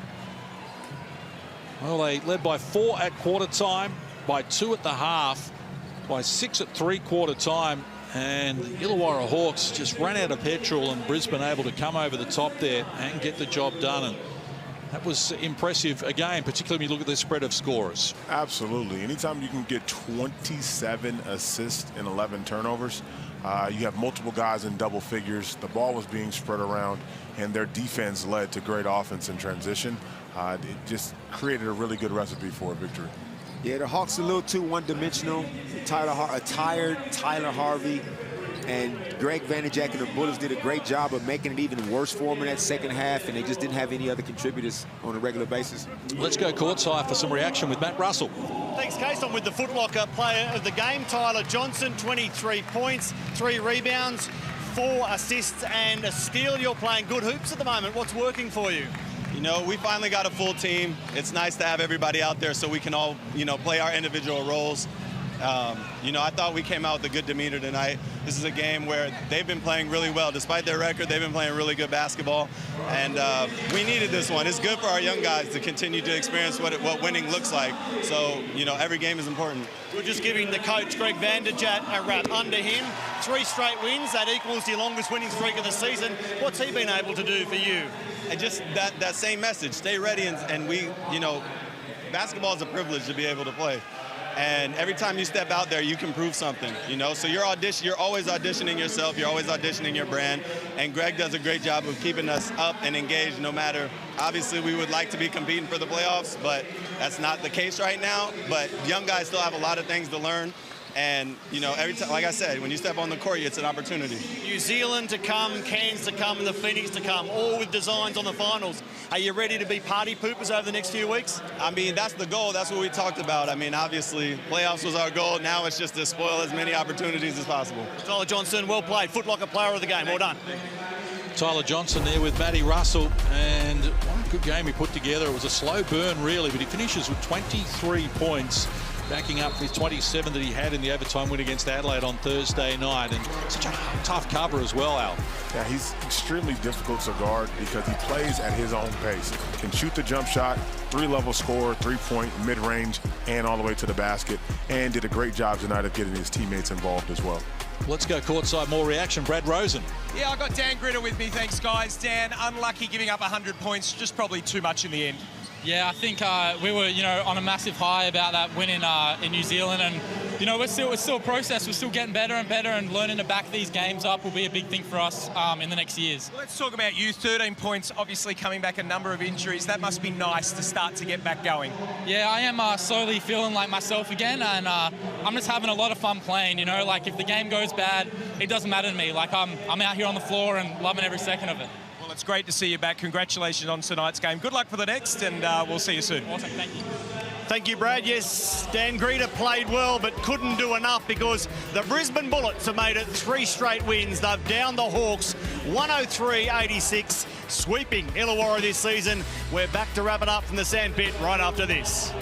Well, they led by 4 at quarter time, by 2 at the half, by 6 at three-quarter time. And the Illawarra Hawks just ran out of petrol, and Brisbane able to come over the top there and get the job done. And that was impressive again, particularly when you look at the spread of scorers. Absolutely. Anytime you can get 27 assists and 11 turnovers, you have multiple guys in double figures. The ball was being spread around, and their defense led to great offense in transition. It just created a really good recipe for a victory. Yeah, the Hawks are a little too one-dimensional. A tired Tyler Harvey and Greg Vanderjagt and the Bullets did a great job of making it even worse for them in that second half, and they just didn't have any other contributors on a regular basis. Let's go courtside for some reaction with Matt Russell. Thanks, Case. I'm with the Foot Locker player of the game, Tyler Johnson, 23 points, 3 rebounds, 4 assists and a steal. You're playing good hoops at the moment. What's working for you? You know, we finally got a full team. It's nice to have everybody out there so we can all, play our individual roles. I thought we came out with a good demeanor tonight. This is a game where they've been playing really well. Despite their record, they've been playing really good basketball. And we needed this one. It's good for our young guys to continue to experience what winning looks like. So, every game is important. We're just giving the coach, Greg Vanderjagt, a wrap under him. 3 straight wins. That equals the longest winning streak of the season. What's he been able to do for you? And just that same message, stay ready, and we, basketball is a privilege to be able to play. And every time you step out there, you can prove something, So you're always auditioning yourself, you're always auditioning your brand. And Greg does a great job of keeping us up and engaged no matter. Obviously, we would like to be competing for the playoffs, but that's not the case right now. But young guys still have a lot of things to learn. And, every time, like I said, when you step on the court, it's an opportunity. New Zealand to come, Cairns to come, and the Phoenix to come, all with designs on the finals. Are you ready to be party poopers over the next few weeks? I mean, that's the goal. That's what we talked about. I mean, obviously, playoffs was our goal. Now it's just to spoil as many opportunities as possible. Tyler Johnson, well played. Foot Locker player of the game. Well done. Tyler Johnson there with Matty Russell, and what a good game he put together. It was a slow burn, really, but he finishes with 23 points. Backing up his 27 that he had in the overtime win against Adelaide on Thursday night. And such a tough cover as well, Al. Yeah, he's extremely difficult to guard because he plays at his own pace. Can shoot the jump shot, 3-level scorer, 3-point, mid-range, and all the way to the basket. And did a great job tonight of getting his teammates involved as well. Let's go courtside, more reaction. Brad Rosen. Yeah, I got Dan Gritter with me. Thanks, guys. Dan, unlucky giving up 100 points, just probably too much in the end. Yeah, I think we were, on a massive high about that win in New Zealand, and it's still a process. We're still getting better and better, and learning to back these games up will be a big thing for us in the next years. Let's talk about you. 13 points, obviously coming back a number of injuries. That must be nice to start to get back going. Yeah, I am slowly feeling like myself again, and I'm just having a lot of fun playing. Like if the game goes bad, it doesn't matter to me. Like I'm out here on the floor and loving every second of it. Well, it's great to see you back. Congratulations on tonight's game. Good luck for the next, and we'll see you soon. Awesome, thank you. Thank you, Brad. Yes, Dan Greeter played well, but couldn't do enough because the Brisbane Bullets have made it 3 straight wins. They've downed the Hawks 103-86, sweeping Illawarra this season. We're back to wrap it up from the sandpit right after this.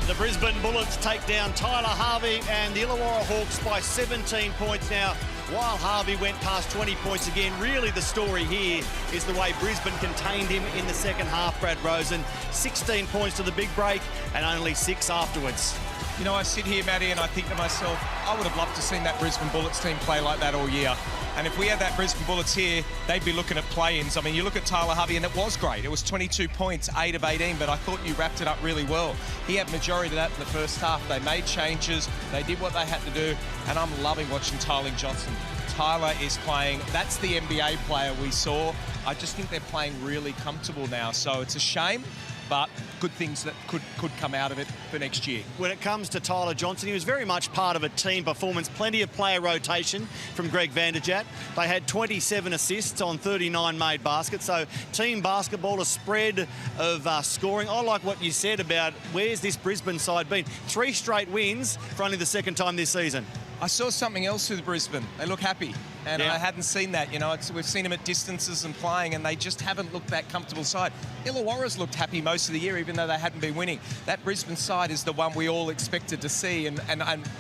The Brisbane Bullets take down Tyler Harvey and the Illawarra Hawks by 17 points now. While Harvey went past 20 points again, really the story here is the way Brisbane contained him in the second half, Brad Rosen. 16 points to the big break and only 6 afterwards. You know, I sit here, Matty, and I think to myself, I would have loved to seen that Brisbane Bullets team play like that all year. And if we had that Brisbane Bullets here, they'd be looking at play-ins. I mean, you look at Tyler Harvey, and it was great. It was 22 points, 8 of 18, but I thought you wrapped it up really well. He had majority of that in the first half. They made changes. They did what they had to do, and I'm loving watching Tyler Johnson. Tyler is playing. That's the NBA player we saw. I just think they're playing really comfortable now, so it's a shame, but good things that could come out of it for next year. When it comes to Tyler Johnson, he was very much part of a team performance. Plenty of player rotation from Greg Vanderjagt. They had 27 assists on 39 made baskets. So team basketball, a spread of scoring. I like what you said about where's this Brisbane side been. 3 straight wins for only the second time this season. I saw something else with Brisbane. They look happy, and I hadn't seen that. You know, we've seen them at distances and playing, and they just haven't looked that comfortable side. Illawarra's looked happy most of the year, even though they hadn't been winning. That Brisbane side is the one we all expected to see, and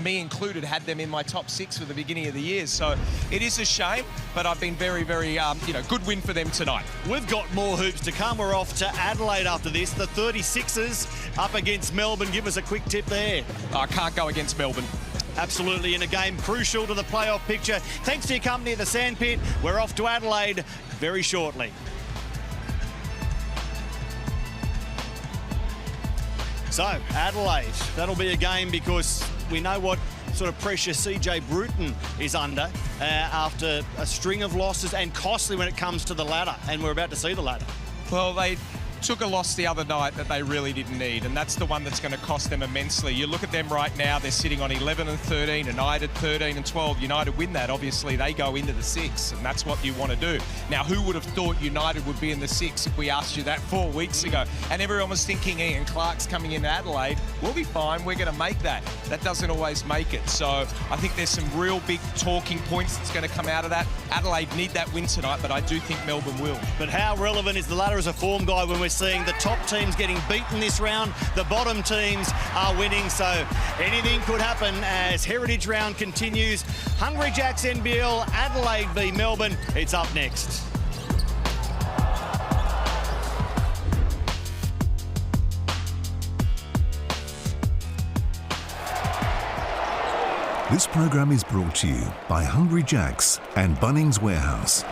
me included had them in my top 6 for the beginning of the year. So it is a shame, but I've been very, very, good win for them tonight. We've got more hoops to come. We're off to Adelaide after this. The 36ers up against Melbourne. Give us a quick tip there. I can't go against Melbourne. Absolutely, in a game crucial to the playoff picture. Thanks to your company at the Sandpit. We're off to Adelaide very shortly. So, Adelaide, that'll be a game because we know what sort of pressure CJ Bruton is under after a string of losses and costly when it comes to the ladder, and we're about to see the ladder. Well, took a loss the other night that they really didn't need, and that's the one that's going to cost them immensely. You look at them right now, they're sitting on 11 and 13, United 13 and 12. United win that, obviously they go into the 6, and that's what you want to do. Now, who would have thought United would be in the 6 if we asked you that 4 weeks ago? And everyone was thinking Ian Clark's coming into Adelaide, we'll be fine, we're going to make that. That doesn't always make it. So I think there's some real big talking points that's going to come out of that. Adelaide need that win tonight, but I do think Melbourne will. But how relevant is the ladder as a form guide when we're seeing the top teams getting beaten this round, the bottom teams are winning, so anything could happen as Heritage Round continues. Hungry Jacks NBL, Adelaide v Melbourne, it's up next. This program is brought to you by Hungry Jacks and Bunnings Warehouse.